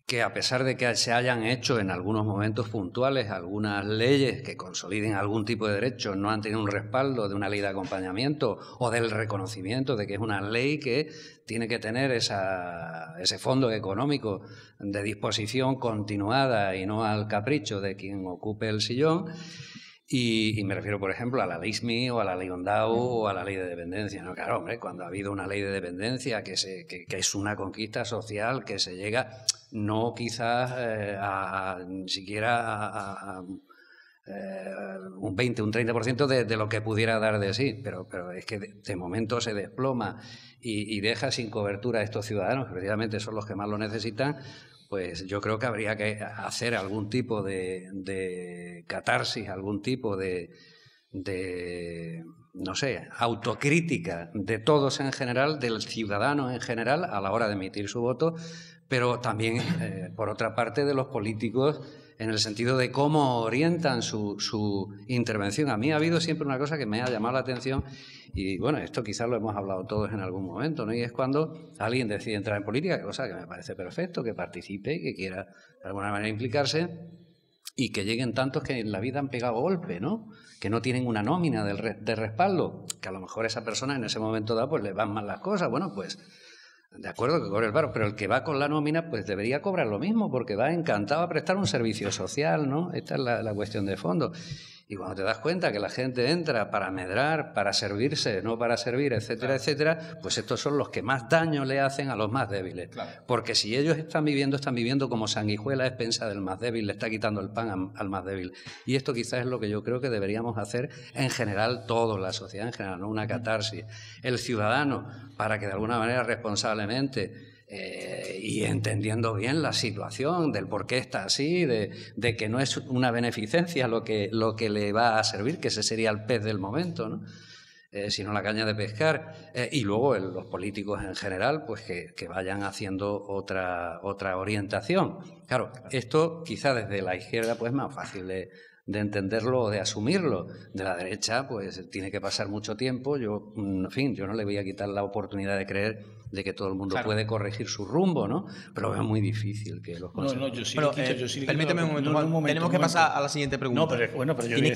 que a pesar de que se hayan hecho en algunos momentos puntuales algunas leyes que consoliden algún tipo de derecho, no han tenido un respaldo de una ley de acompañamiento o del reconocimiento de que es una ley que tiene que tener ese fondo económico de disposición continuada y no al capricho de quien ocupe el sillón. Y me refiero, por ejemplo, a la ley SMI o a la ley Ondao o a la ley de dependencia, ¿no? Claro, hombre, cuando ha habido una ley de dependencia que es una conquista social, que se llega no quizás siquiera a un 20, un 30% de lo que pudiera dar de sí, pero es que de momento se desploma y deja sin cobertura a estos ciudadanos, que precisamente son los que más lo necesitan. Pues yo creo que habría que hacer algún tipo de catarsis, algún tipo de no sé, autocrítica de todos en general, del ciudadano en general, a la hora de emitir su voto, pero también, por otra parte, de los políticos en el sentido de cómo orientan su intervención. A mí ha habido siempre una cosa que me ha llamado la atención y, bueno, esto quizás lo hemos hablado todos en algún momento, ¿no? Y es cuando alguien decide entrar en política, cosa que me parece perfecto, que participe y que quiera de alguna manera implicarse, y que lleguen tantos que en la vida han pegado golpe, ¿no?, que no tienen una nómina de respaldo, que a lo mejor esa persona en ese momento dado pues le van mal las cosas. Bueno, pues de acuerdo que cobre el paro, pero el que va con la nómina pues debería cobrar lo mismo, porque va encantado a prestar un servicio social, ¿no? Esta es la cuestión de fondo. Y cuando te das cuenta que la gente entra para medrar, para servirse, no para servir, etcétera, etcétera, pues estos son los que más daño le hacen a los más débiles. Claro. Porque si ellos están viviendo como sanguijuela a expensa del más débil, le está quitando el pan al más débil. Y esto quizás es lo que yo creo que deberíamos hacer en general todos, la sociedad en general, ¿no? Una catarsis. El ciudadano, para que de alguna manera responsablemente y entendiendo bien la situación del por qué está así, de que no es una beneficencia lo que le va a servir, que ese sería el pez del momento, ¿no? Sino la caña de pescar, y luego los políticos en general pues que vayan haciendo otra orientación. Claro, esto quizá desde la izquierda pues es más fácil de entenderlo o de asumirlo. De la derecha pues tiene que pasar mucho tiempo. Yo, en fin, yo no le voy a quitar la oportunidad de creer de que todo el mundo puede corregir su rumbo, ¿no? Pero es muy difícil que los consiga. Yo sí le permíteme un momento, tenemos que pasar a la siguiente pregunta. No, pero bueno, pero yo tiene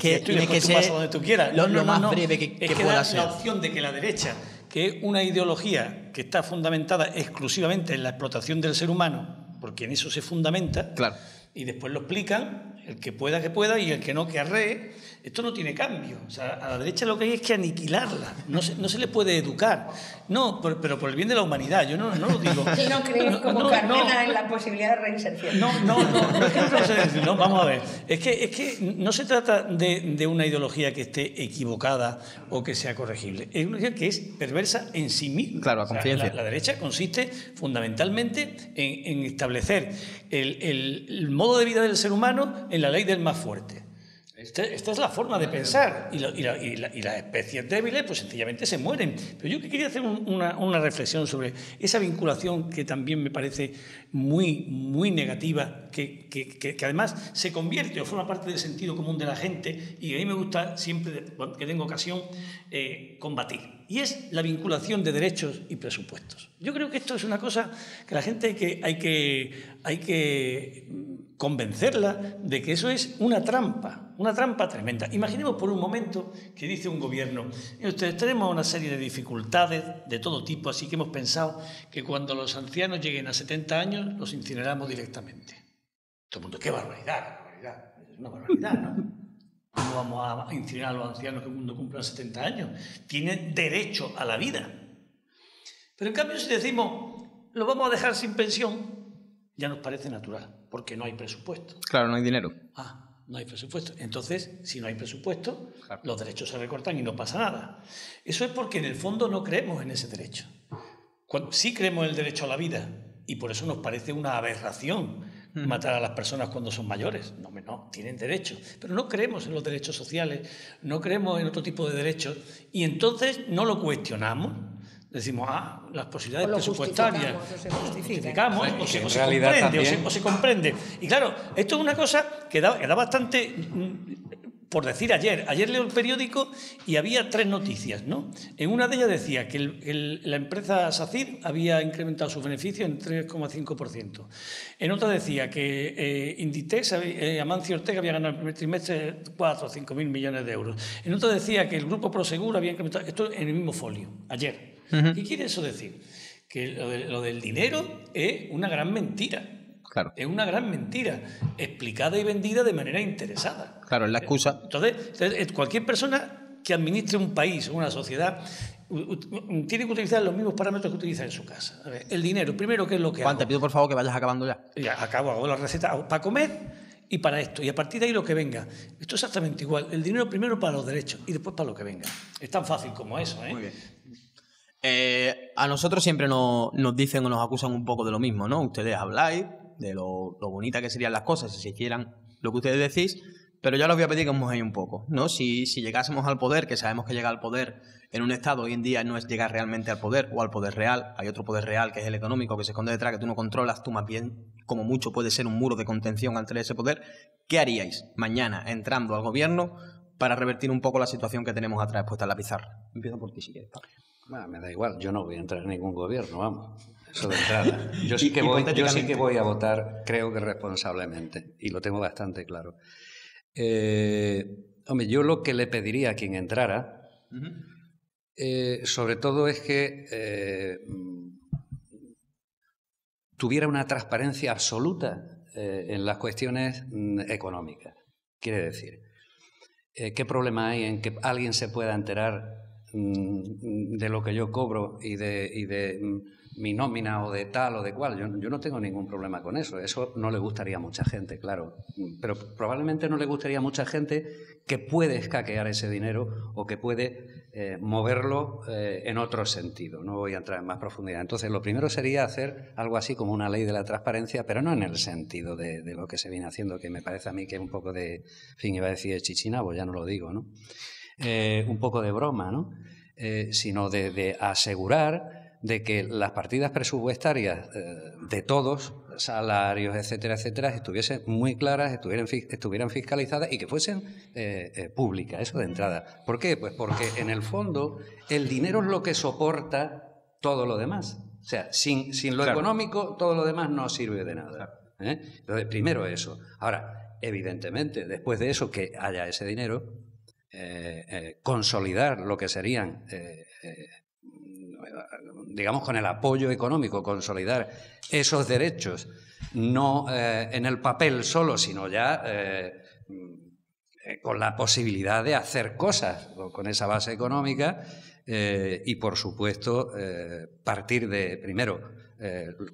que ser donde tú quieras. Lo más breve que pueda ser. La opción de que la derecha, que es una ideología que está fundamentada exclusivamente en la explotación del ser humano, porque en eso se fundamenta, claro, y después lo explican, el que pueda y el que no, que arree. Esto no tiene cambio. O sea, a la derecha lo que hay es que aniquilarla. No se le puede educar. No, pero por el bien de la humanidad. Yo no lo digo. ¿Y no crees como Carmena en la posibilidad de reinserción? No, vamos a ver. Es que no se trata de una ideología que esté equivocada o que sea corregible. Es una ideología que es perversa en sí misma. Claro, a conciencia. La derecha consiste fundamentalmente en establecer el modo de vida del ser humano en la ley del más fuerte. Esta es la forma de pensar, y las especies débiles pues sencillamente se mueren. Pero yo quería hacer una reflexión sobre esa vinculación que también me parece muy, muy negativa, que además se convierte o forma parte del sentido común de la gente, y a mí me gusta siempre que tengo ocasión combatir. Y es la vinculación de derechos y presupuestos. Yo creo que esto es una cosa que la gente hay que convencerla de que eso es una trampa tremenda. Imaginemos por un momento que dice un gobierno: ustedes, tenemos una serie de dificultades de todo tipo, así que hemos pensado que cuando los ancianos lleguen a 70 años los incineramos directamente. Todo el mundo: ¡qué barbaridad! Es una barbaridad, ¿no? ¿Cómo vamos a incinerar a los ancianos que cuando cumplan 70 años? Tienen derecho a la vida. Pero en cambio, si decimos lo vamos a dejar sin pensión, ya nos parece natural, porque no hay presupuesto. Claro, no hay dinero. No hay presupuesto. Entonces, si no hay presupuesto, claro, los derechos se recortan y no pasa nada. Eso es porque en el fondo no creemos en ese derecho. Sí creemos en el derecho a la vida, y por eso nos parece una aberración matar a las personas cuando son mayores. No, tienen derechos. Pero no creemos en los derechos sociales, no creemos en otro tipo de derechos, y entonces no lo cuestionamos. decimos, las posibilidades presupuestarias, justificamos o se comprende. Y claro, esto es una cosa que da bastante... Por decir, ayer leo el periódico y había 3 noticias, ¿no? En una de ellas decía que la empresa SACIR había incrementado sus beneficios en 3,5%. En otra decía que Inditex, Amancio Ortega, había ganado el primer trimestre 4 o 5 mil millones de euros. En otra decía que el grupo Prosegur había incrementado... Esto en el mismo folio, ayer. ¿Qué quiere eso decir? Que lo del dinero es una gran mentira. Claro. Es una gran mentira, explicada y vendida de manera interesada. Claro, es la excusa. Entonces, cualquier persona que administre un país o una sociedad tiene que utilizar los mismos parámetros que utiliza en su casa. A ver, el dinero, primero, ¿qué es lo que Juan, te pido por favor que vayas acabando ya. Ya, hago la receta para comer y para esto. Y a partir de ahí lo que venga. Esto es exactamente igual. El dinero primero para los derechos y después para lo que venga. Es tan fácil como eso, ¿eh? Muy bien. A nosotros siempre nos dicen o nos acusan un poco de lo mismo, ¿no? Ustedes habláis de lo bonita que serían las cosas si se hicieran lo que ustedes decís, pero ya les voy a pedir que os mojéis un poco, ¿no? Si llegásemos al poder, que sabemos que llegar al poder en un Estado hoy en día no es llegar realmente al poder o al poder real, hay otro poder real que es el económico, que se esconde detrás, que tú no controlas, tú más bien, como mucho, puede ser un muro de contención ante ese poder. ¿Qué haríais mañana entrando al gobierno para revertir un poco la situación que tenemos atrás puesta en la pizarra? Empiezo por ti si quieres, Pablo. Bueno, me da igual, yo no voy a entrar en ningún gobierno, vamos. Eso de entrada. Yo sí que voy a votar, creo que responsablemente, y lo tengo bastante claro. Hombre, yo lo que le pediría a quien entrara, sobre todo es que tuviera una transparencia absoluta en las cuestiones económicas. Quiere decir, ¿qué problema hay en que alguien se pueda enterar de lo que yo cobro y de mi nómina o de tal o de cual? Yo no tengo ningún problema con eso. Eso no le gustaría a mucha gente, claro. Pero probablemente no le gustaría a mucha gente que puede escaquear ese dinero o que puede moverlo en otro sentido. No voy a entrar en más profundidad. Entonces, lo primero sería hacer algo así como una ley de la transparencia, pero no en el sentido de lo que se viene haciendo, que me parece a mí que es un poco de, en fin, iba a decir de chichinabo, ya no lo digo, ¿no? Un poco de broma, ¿no? Sino de asegurar de que las partidas presupuestarias de todos, salarios, etcétera, etcétera, estuviesen muy claras, estuvieran fiscalizadas y que fuesen públicas, eso de entrada. ¿Por qué? Pues porque en el fondo el dinero es lo que soporta todo lo demás. O sea, sin lo económico, todo lo demás no sirve de nada. Entonces, primero eso. Ahora, evidentemente, después de eso, que haya ese dinero, consolidar lo que serían... digamos, con el apoyo económico, consolidar esos derechos, no en el papel solo, sino ya con la posibilidad de hacer cosas con esa base económica y, por supuesto, partir de, primero,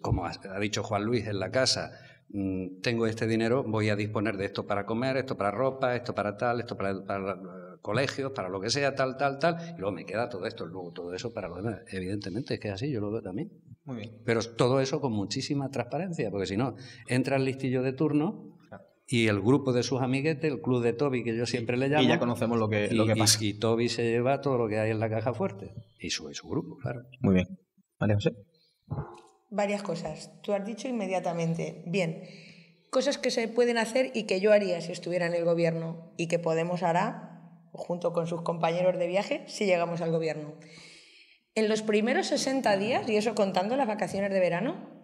como ha dicho Juan Luis en la casa, tengo este dinero, voy a disponer de esto para comer, esto para ropa, esto para tal, esto para colegios, para lo que sea, tal, y luego me queda todo esto, luego todo eso para lo demás. Evidentemente, es que es así, yo lo veo también. Muy bien. Pero todo eso con muchísima transparencia, porque si no, entra el listillo de turno y el grupo de sus amiguetes, el club de Toby, que yo siempre le llamo... Y ya conocemos lo que pasa. Y Toby se lleva todo lo que hay en la caja fuerte, y su grupo, claro. Muy bien. María José. Varias cosas. Tú has dicho inmediatamente, bien, cosas que se pueden hacer y que yo haría si estuviera en el gobierno y que Podemos hará junto con sus compañeros de viaje si llegamos al gobierno. En los primeros 60 días, y eso contando las vacaciones de verano,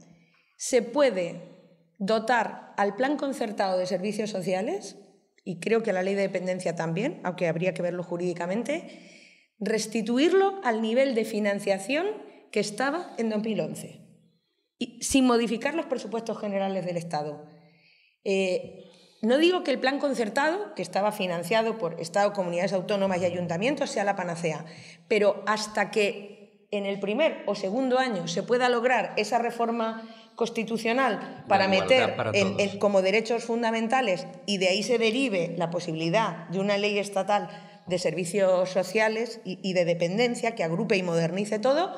se puede dotar al plan concertado de servicios sociales, y creo que a la ley de dependencia también, aunque habría que verlo jurídicamente, restituirlo al nivel de financiación que estaba en 2011, y sin modificar los presupuestos generales del Estado. No digo que el plan concertado, que estaba financiado por Estado, comunidades autónomas y ayuntamientos, sea la panacea, pero hasta que en el primer o segundo año se pueda lograr esa reforma constitucional para meter como derechos fundamentales y de ahí se derive la posibilidad de una ley estatal de servicios sociales y de dependencia que agrupe y modernice todo,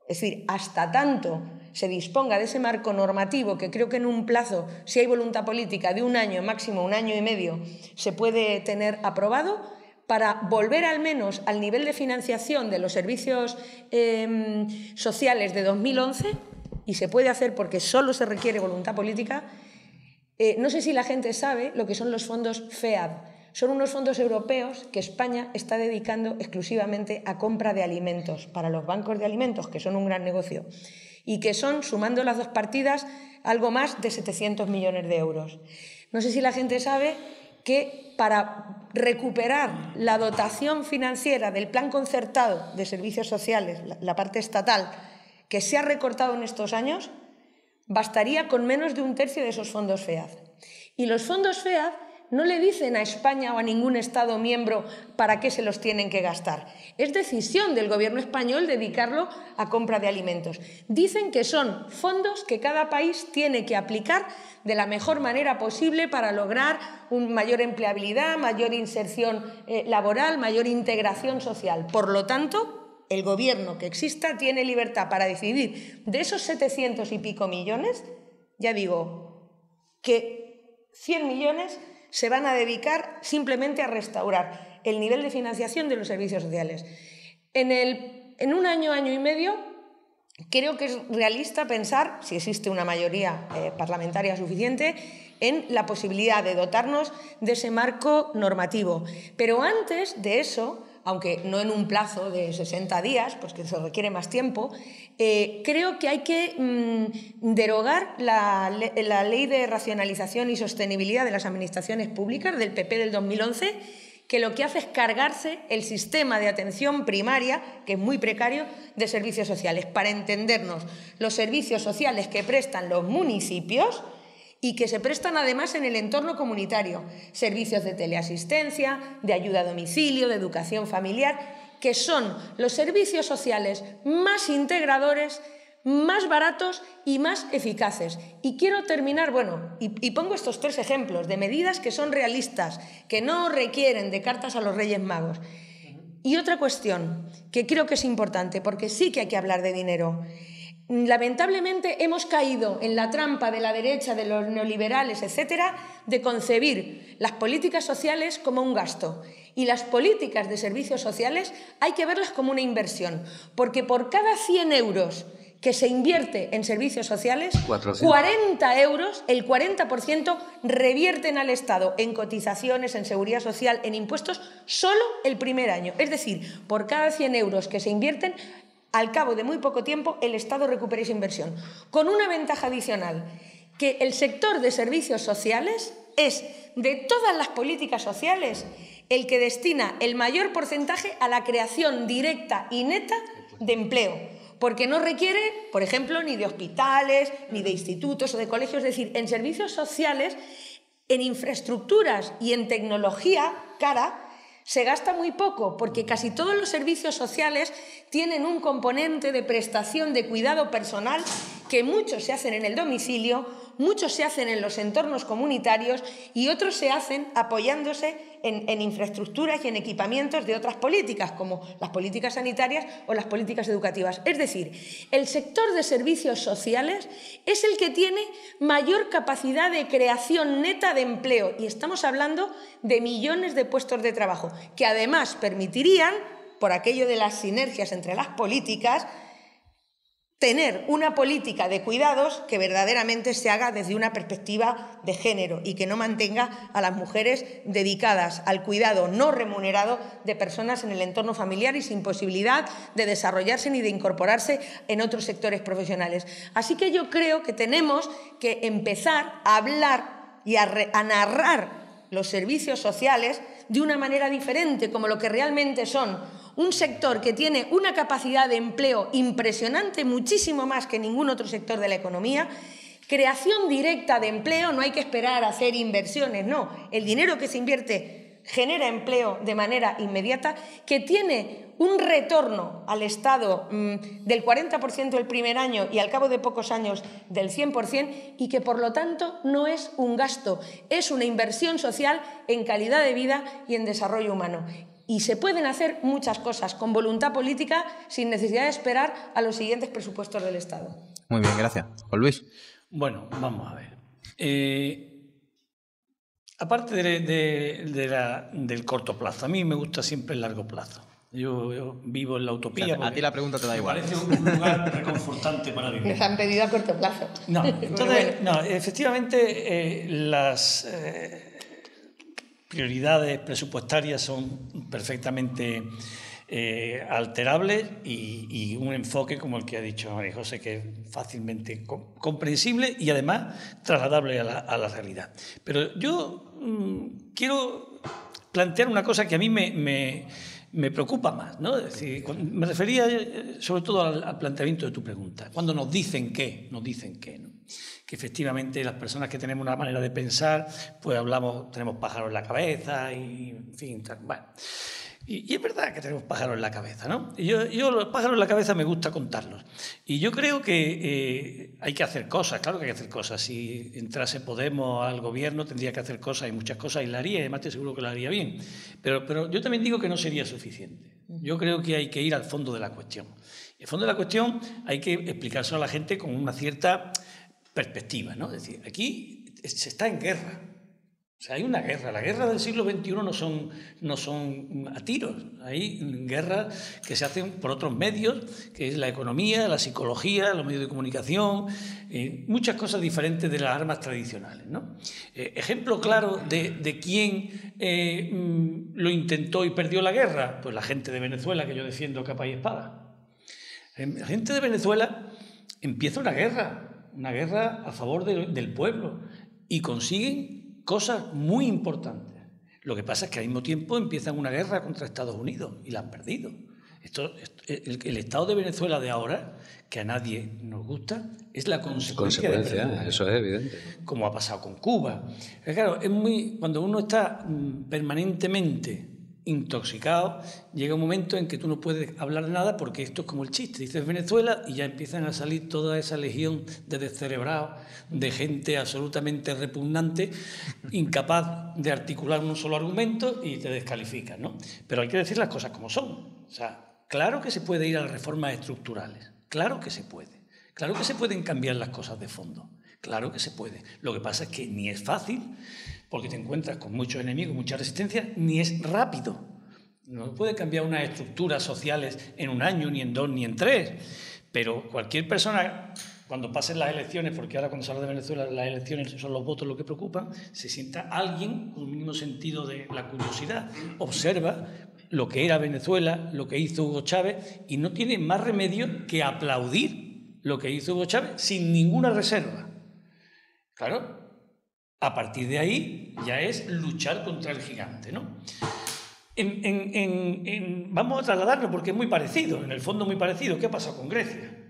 es decir, hasta tanto se disponga de ese marco normativo que creo que en un plazo, si hay voluntad política de un año, máximo un año y medio, se puede tener aprobado, para volver al menos al nivel de financiación de los servicios sociales de 2011, y se puede hacer porque solo se requiere voluntad política. No sé si la gente sabe lo que son los fondos FEAD. Son unos fondos europeos que España está dedicando exclusivamente a compra de alimentos para los bancos de alimentos, que son un gran negocio, y que son, sumando las dos partidas, algo más de 700 millones de euros. No sé si la gente sabe que para recuperar la dotación financiera del plan concertado de servicios sociales, la parte estatal, que se ha recortado en estos años, bastaría con menos de un tercio de esos fondos FEAD. Y los fondos FEAD no le dicen a España o a ningún Estado miembro para qué se los tienen que gastar. Es decisión del Gobierno español dedicarlo a compra de alimentos. Dicen que son fondos que cada país tiene que aplicar de la mejor manera posible para lograr una mayor empleabilidad, mayor inserción laboral, mayor integración social. Por lo tanto, el Gobierno que exista tiene libertad para decidir de esos 700 y pico millones, ya digo, que 100 millones se van a dedicar simplemente a restaurar el nivel de financiación de los servicios sociales. En un año, año y medio, creo que es realista pensar, si existe una mayoría parlamentaria suficiente, en la posibilidad de dotarnos de ese marco normativo. Pero antes de eso, aunque no en un plazo de 60 días, pues que se requiere más tiempo, creo que hay que derogar la Ley de Racionalización y Sostenibilidad de las Administraciones Públicas del PP del 2011, que lo que hace es cargarse el sistema de atención primaria, que es muy precario, de servicios sociales. Para entendernos, los servicios sociales que prestan los municipios y que se prestan además en el entorno comunitario, servicios de teleasistencia, de ayuda a domicilio, de educación familiar, que son los servicios sociales más integradores, más baratos y más eficaces. Y quiero terminar, y pongo estos 3 ejemplos de medidas que son realistas, que no requieren de cartas a los Reyes Magos. Y otra cuestión que creo que es importante, porque sí que hay que hablar de dinero. Lamentablemente hemos caído en la trampa de la derecha, de los neoliberales, etcétera, de concebir las políticas sociales como un gasto. Y las políticas de servicios sociales hay que verlas como una inversión, porque por cada 100 euros que se invierte en servicios sociales, 40 euros, el 40% revierten al Estado en cotizaciones, en seguridad social, en impuestos, solo el primer año. Es decir, por cada 100 euros que se invierten, al cabo de muy poco tiempo, el Estado recupera esa inversión. Con una ventaja adicional, que el sector de servicios sociales es, de todas las políticas sociales, el que destina el mayor porcentaje a la creación directa y neta de empleo. Porque no requiere, por ejemplo, ni de hospitales, ni de institutos o de colegios. Es decir, en servicios sociales, en infraestructuras y en tecnología cara, se gasta muy poco, porque casi todos los servicios sociales tienen un componente de prestación de cuidado personal, que muchos se hacen en el domicilio, muchos se hacen en los entornos comunitarios y otros se hacen apoyándose en infraestructuras y en equipamientos de otras políticas, como las políticas sanitarias o las políticas educativas. Es decir, el sector de servicios sociales es el que tiene mayor capacidad de creación neta de empleo, y estamos hablando de millones de puestos de trabajo, que además permitirían, por aquello de las sinergias entre las políticas, tener una política de cuidados que verdaderamente se haga desde una perspectiva de género y que no mantenga a las mujeres dedicadas al cuidado no remunerado de personas en el entorno familiar y sin posibilidad de desarrollarse ni de incorporarse en otros sectores profesionales. Así que yo creo que tenemos que empezar a hablar y a narrar los servicios sociales de una manera diferente, como lo que realmente son. Un sector que tiene una capacidad de empleo impresionante, muchísimo más que ningún otro sector de la economía, creación directa de empleo, no hay que esperar a hacer inversiones, no. El dinero que se invierte genera empleo de manera inmediata, que tiene un retorno al Estado del 40% el primer año y al cabo de pocos años del 100%, y que por lo tanto no es un gasto, es una inversión social en calidad de vida y en desarrollo humano. Y se pueden hacer muchas cosas con voluntad política sin necesidad de esperar a los siguientes presupuestos del Estado. Muy bien, gracias. Juan Luis. Bueno, vamos a ver. Aparte del corto plazo, a mí me gusta siempre el largo plazo. Yo vivo en la utopía. O sea, a ti la pregunta te da igual. Me parece un lugar reconfortante para vivir. Nos han pedido a corto plazo. No, entonces, no, efectivamente las prioridades presupuestarias son perfectamente alterables y un enfoque como el que ha dicho María José, que es fácilmente comprensible y además trasladable a la realidad. Pero yo quiero plantear una cosa que a mí me preocupa más, ¿no? Es decir, me refería sobre todo al planteamiento de tu pregunta. Cuando nos dicen que, ¿no? Que efectivamente las personas que tenemos una manera de pensar, pues tenemos pájaros en la cabeza y, en fin, bueno. Y es verdad que tenemos pájaros en la cabeza, ¿no? Y yo los pájaros en la cabeza me gusta contarlos. Y yo creo que hay que hacer cosas, claro que hay que hacer cosas. Si entrase Podemos al gobierno tendría que hacer cosas y muchas cosas y la haría, y además te aseguro que la haría bien. Pero yo también digo que no sería suficiente. Yo creo que hay que ir al fondo de la cuestión. El fondo de la cuestión hay que explicárselo a la gente con una cierta perspectiva, ¿no? Es decir, aquí se está en guerra. O sea, hay una guerra. Las guerras del siglo XXI no son a tiros. Hay guerras que se hacen por otros medios, que es la economía, la psicología, los medios de comunicación, muchas cosas diferentes de las armas tradicionales, ¿no? Ejemplo claro de quién lo intentó y perdió la guerra, pues la gente de Venezuela, que yo defiendo capa y espada. La gente de Venezuela empieza una guerra a favor del pueblo y consiguen cosas muy importantes. Lo que pasa es que al mismo tiempo empiezan una guerra contra Estados Unidos y la han perdido. El estado de Venezuela de ahora, que a nadie nos gusta, es la consecuencia de perder. Eso es evidente. Como ha pasado con Cuba. Claro, cuando uno está permanentemente intoxicado, llega un momento en que tú no puedes hablar de nada porque esto es como el chiste. Dices Venezuela y ya empiezan a salir toda esa legión de descerebrados, de gente absolutamente repugnante, incapaz de articular un solo argumento y te descalifican, ¿no? Pero hay que decir las cosas como son. O sea, claro que se puede ir a las reformas estructurales, claro que se puede. Claro que se pueden cambiar las cosas de fondo, claro que se puede. Lo que pasa es que ni es fácil, porque te encuentras con muchos enemigos, mucha resistencia, ni es rápido. No puede cambiar unas estructuras sociales en un año, ni en 2, ni en 3. Pero cualquier persona, cuando pasen las elecciones, porque ahora cuando se habla de Venezuela las elecciones son los votos lo que preocupan, se sienta alguien con un mínimo sentido de la curiosidad, observa lo que era Venezuela, lo que hizo Hugo Chávez, y no tiene más remedio que aplaudir lo que hizo Hugo Chávez sin ninguna reserva. Claro. A partir de ahí ya es luchar contra el gigante, ¿no? Vamos a trasladarlo porque es muy parecido, en el fondo muy parecido. ¿Qué ha pasado con Grecia?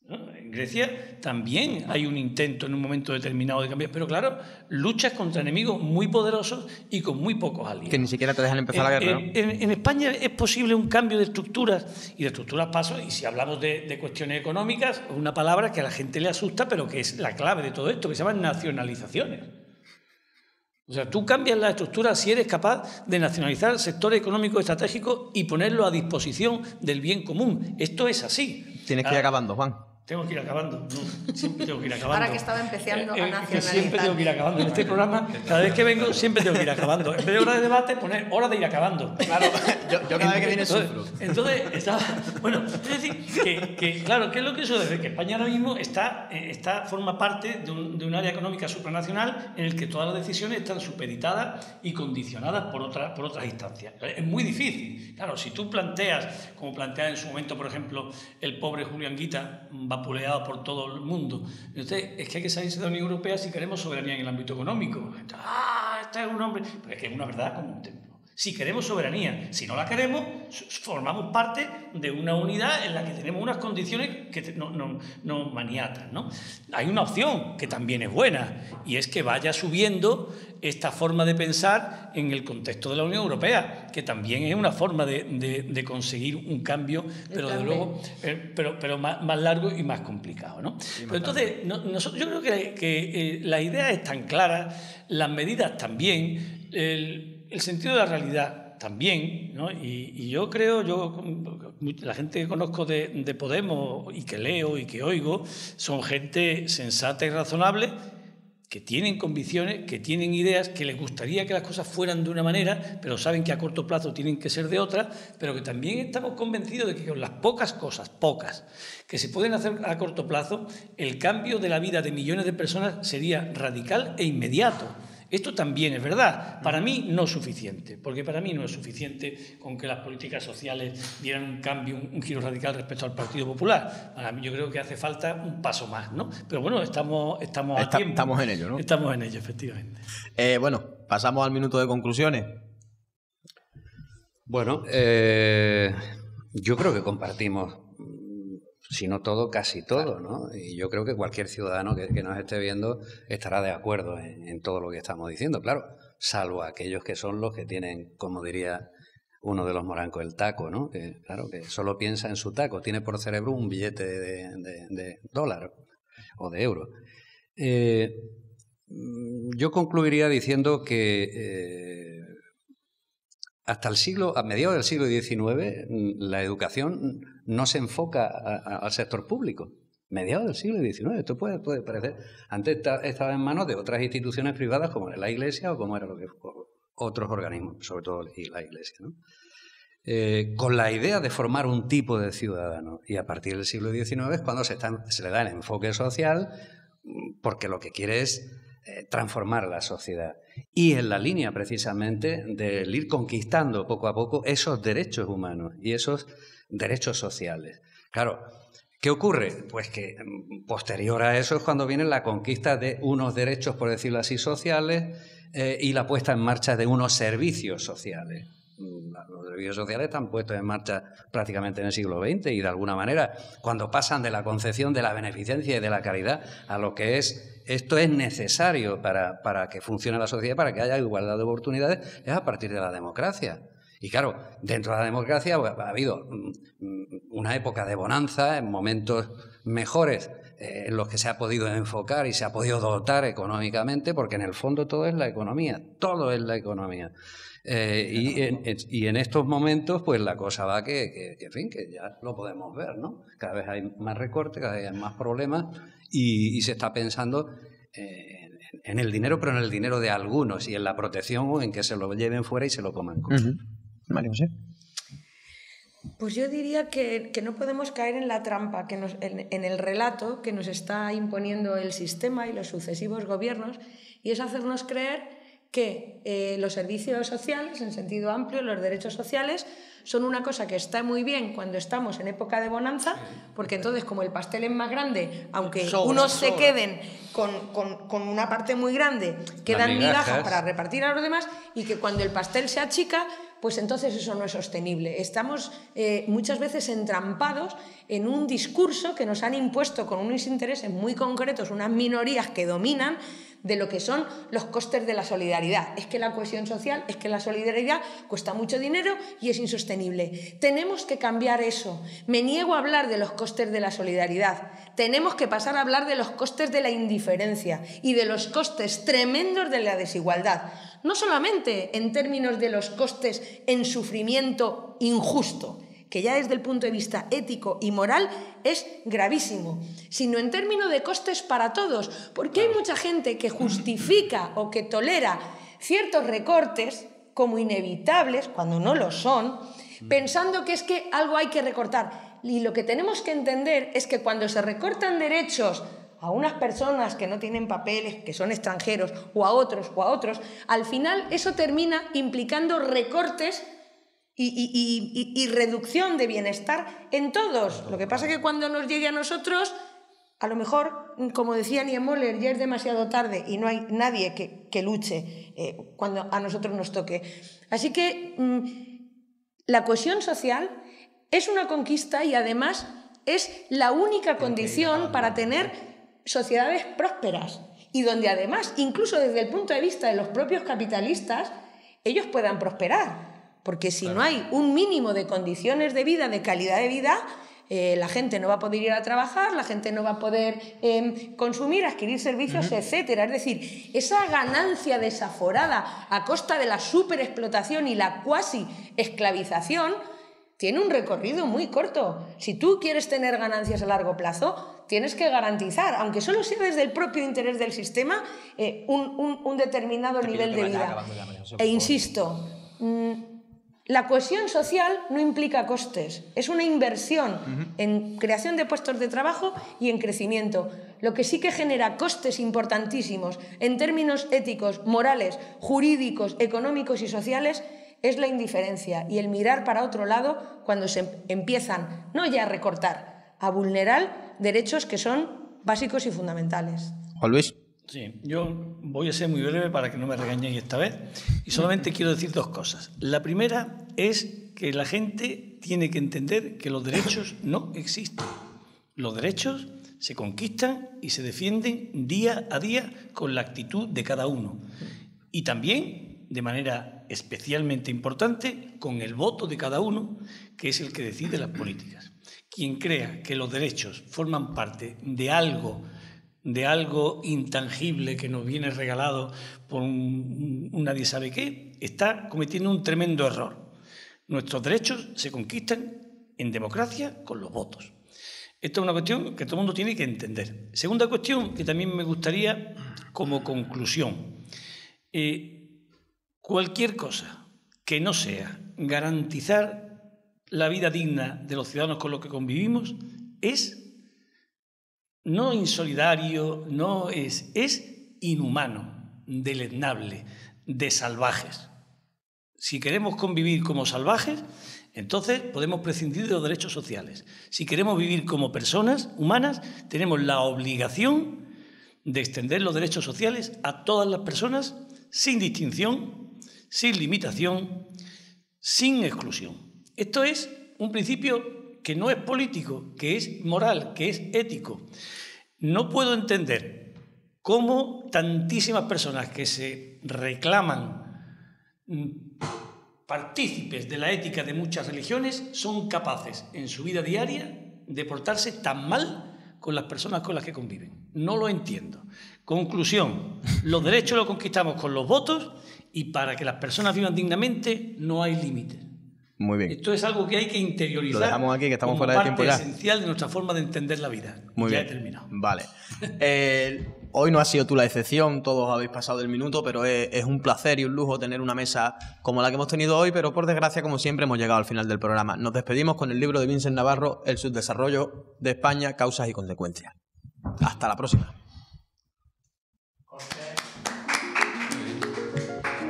¿No? En Grecia también hay un intento en un momento determinado de cambiar, pero claro, luchas contra enemigos muy poderosos y con muy pocos aliados. Que ni siquiera te dejan empezar la guerra, ¿no? En España es posible un cambio de estructuras, y de estructuras paso, y si hablamos de cuestiones económicas, una palabra que a la gente le asusta, pero que es la clave de todo esto, que se llaman nacionalizaciones. O sea, tú cambias la estructura si eres capaz de nacionalizar sectores económicos estratégicos y ponerlo a disposición del bien común. Esto es así. Tienes que ir acabando, Juan. Tengo que ir acabando, no, siempre tengo que ir acabando. Ahora que estaba empezando a nacionalizar. Siempre tengo que ir acabando. En este programa, cada vez que vengo, siempre tengo que ir acabando. En vez de hora de debate, poner hora de ir acabando. Claro, yo cada vez que viene sufro. Entonces, bueno, es decir, que claro, ¿qué es lo que sucede? Que España ahora mismo forma parte de un área económica supranacional en el que todas las decisiones están supeditadas y condicionadas por otras instancias. Es muy difícil. Claro, si tú planteas, como plantea en su momento, por ejemplo, el pobre Julio Anguita, vapuleado por todo el mundo. Entonces, es que hay que salirse de la Unión Europea si queremos soberanía en el ámbito económico. Este es un hombre... Pero es que es una verdad como un templo. Si queremos soberanía, si no la queremos, formamos parte de una unidad en la que tenemos unas condiciones que nos maniatan, ¿no? Hay una opción que también es buena, y es que vaya subiendo esta forma de pensar en el contexto de la Unión Europea, que también es una forma de conseguir un cambio, pero de luego, pero más largo y más complicado, ¿no? Pero entonces, yo creo que la idea es tan clara, las medidas también, el sentido de la realidad también, ¿no? Y yo creo, la gente que conozco de Podemos y que leo y que oigo, son gente sensata y razonable, que tienen convicciones, que tienen ideas, que les gustaría que las cosas fueran de una manera, pero saben que a corto plazo tienen que ser de otra, pero que también estamos convencidos de que con las pocas cosas, que se pueden hacer a corto plazo, el cambio de la vida de millones de personas sería radical e inmediato. Esto también es verdad. Para mí no es suficiente, porque para mí no es suficiente con que las políticas sociales dieran un cambio, un giro radical respecto al Partido Popular. Para mí yo creo que hace falta un paso más, ¿no? Pero bueno, estamos a tiempo. Estamos en ello, ¿no? Estamos en ello, efectivamente. Bueno, pasamos al minuto de conclusiones. Bueno, yo creo que compartimos, si no todo, casi todo, ¿no? Y yo creo que cualquier ciudadano que nos esté viendo estará de acuerdo en todo lo que estamos diciendo, claro, salvo aquellos que son los que tienen, como diría uno de los morancos, el taco, ¿no? Que, claro, que solo piensa en su taco, tiene por cerebro un billete de dólar o de euro. Yo concluiría diciendo que hasta a mediados del siglo XIX, la educación no se enfoca al sector público. Mediados del siglo XIX, esto puede parecer. Antes estaba en manos de otras instituciones privadas como era la Iglesia o como eran otros organismos, sobre todo la Iglesia, ¿no? Con la idea de formar un tipo de ciudadano. Y a partir del siglo XIX es cuando se le da el enfoque social, porque lo que quiere es transformar la sociedad. Y en la línea precisamente del ir conquistando poco a poco esos derechos humanos y esos derechos sociales. Claro, ¿qué ocurre? Pues que posterior a eso es cuando viene la conquista de unos derechos, por decirlo así, sociales y la puesta en marcha de unos servicios sociales. Los servicios sociales están puestos en marcha prácticamente en el siglo XX y de alguna manera cuando pasan de la concepción de la beneficencia y de la caridad a lo que es esto es necesario para que funcione la sociedad, para que haya igualdad de oportunidades, es a partir de la democracia. Y claro, dentro de la democracia ha habido una época de bonanza, en momentos mejores en los que se ha podido enfocar y se ha podido dotar económicamente, porque en el fondo todo es la economía, todo es la economía. Y en estos momentos pues la cosa va que ya lo podemos ver, ¿no? Cada vez hay más recortes, cada vez hay más problemas y se está pensando en el dinero, pero en el dinero de algunos y en la protección o en que se lo lleven fuera y se lo coman. María José. Pues yo diría que no podemos caer en la trampa, en el relato que nos está imponiendo el sistema y los sucesivos gobiernos, y es hacernos creer que los servicios sociales, en sentido amplio, los derechos sociales, son una cosa que está muy bien cuando estamos en época de bonanza, porque entonces como el pastel es más grande, aunque unos se queden con una parte muy grande, quedan migajas para repartir a los demás, y que cuando el pastel se achica, pues entonces eso no es sostenible. Estamos muchas veces entrampados en un discurso que nos han impuesto con unos intereses muy concretos, unas minorías que dominan, de lo que son los costes de la solidaridad. Es que la cohesión social, es que la solidaridad cuesta mucho dinero y es insostenible. Tenemos que cambiar eso. Me niego a hablar de los costes de la solidaridad. Tenemos que pasar a hablar de los costes de la indiferencia y de los costes tremendos de la desigualdad. No solamente en términos de los costes en sufrimiento injusto, que ya desde el punto de vista ético y moral es gravísimo, sino en términos de costes para todos, porque hay mucha gente que justifica o que tolera ciertos recortes como inevitables, cuando no lo son, pensando que es que algo hay que recortar. Y lo que tenemos que entender es que cuando se recortan derechos a unas personas que no tienen papeles, que son extranjeros, o a otros, al final eso termina implicando recortes y reducción de bienestar en todos. Lo que pasa es que cuando nos llegue a nosotros, a lo mejor, como decía Niemöller, ya es demasiado tarde y no hay nadie que luche cuando a nosotros nos toque. Así que la cohesión social es una conquista y además es la única condición para tener sociedades prósperas y donde además, incluso desde el punto de vista de los propios capitalistas, ellos puedan prosperar. Porque si no hay un mínimo de condiciones de vida, de calidad de vida, la gente no va a poder ir a trabajar, la gente no va a poder consumir, adquirir servicios, etcétera. Es decir, esa ganancia desaforada a costa de la superexplotación y la cuasi esclavización tiene un recorrido muy corto. Si tú quieres tener ganancias a largo plazo, tienes que garantizar, aunque solo sea desde el propio interés del sistema, un determinado nivel de vida. E insisto, la cohesión social no implica costes, es una inversión en creación de puestos de trabajo y en crecimiento. Lo que sí que genera costes importantísimos en términos éticos, morales, jurídicos, económicos y sociales es la indiferencia y el mirar para otro lado cuando se empiezan no ya a recortar, a vulnerar derechos que son básicos y fundamentales. Juan Luis. Sí, yo voy a ser muy breve para que no me regañéis esta vez y solamente quiero decir dos cosas. La primera es que la gente tiene que entender que los derechos no existen. Los derechos se conquistan y se defienden día a día con la actitud de cada uno. Y también, de manera especialmente importante, con el voto de cada uno, que es el que decide las políticas. Quien crea que los derechos forman parte de algo intangible que nos viene regalado por un nadie sabe qué, está cometiendo un tremendo error. Nuestros derechos se conquistan en democracia con los votos. Esta es una cuestión que todo el mundo tiene que entender. Segunda cuestión que también me gustaría como conclusión. Cualquier cosa que no sea garantizar la vida digna de los ciudadanos con los que convivimos es no insolidario, es inhumano, deleznable, de salvajes. Si queremos convivir como salvajes, entonces podemos prescindir de los derechos sociales. Si queremos vivir como personas humanas, tenemos la obligación de extender los derechos sociales a todas las personas sin distinción, sin limitación, sin exclusión. Esto es un principio que no es político, que es moral, que es ético. No puedo entender cómo tantísimas personas que se reclaman partícipes de la ética de muchas religiones son capaces en su vida diaria de portarse tan mal con las personas con las que conviven. No lo entiendo. Conclusión, los derechos los conquistamos con los votos y para que las personas vivan dignamente no hay límites. Muy bien. Esto es algo que hay que interiorizar. Lo dejamos aquí, que estamos fuera de tiempo ya. Es parte esencial de nuestra forma de entender la vida. Muy bien. Ya he terminado. Vale. Hoy no has sido tú la excepción, todos habéis pasado del minuto, pero es un placer y un lujo tener una mesa como la que hemos tenido hoy, pero por desgracia, como siempre, hemos llegado al final del programa. Nos despedimos con el libro de Vincent Navarro, El subdesarrollo de España, causas y consecuencias. Hasta la próxima.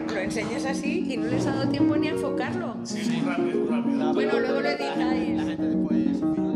Lo enseñas así y no les ha dado tiempo ni a enfocarlo. Sí, muy rápido. Bueno, luego le editáis.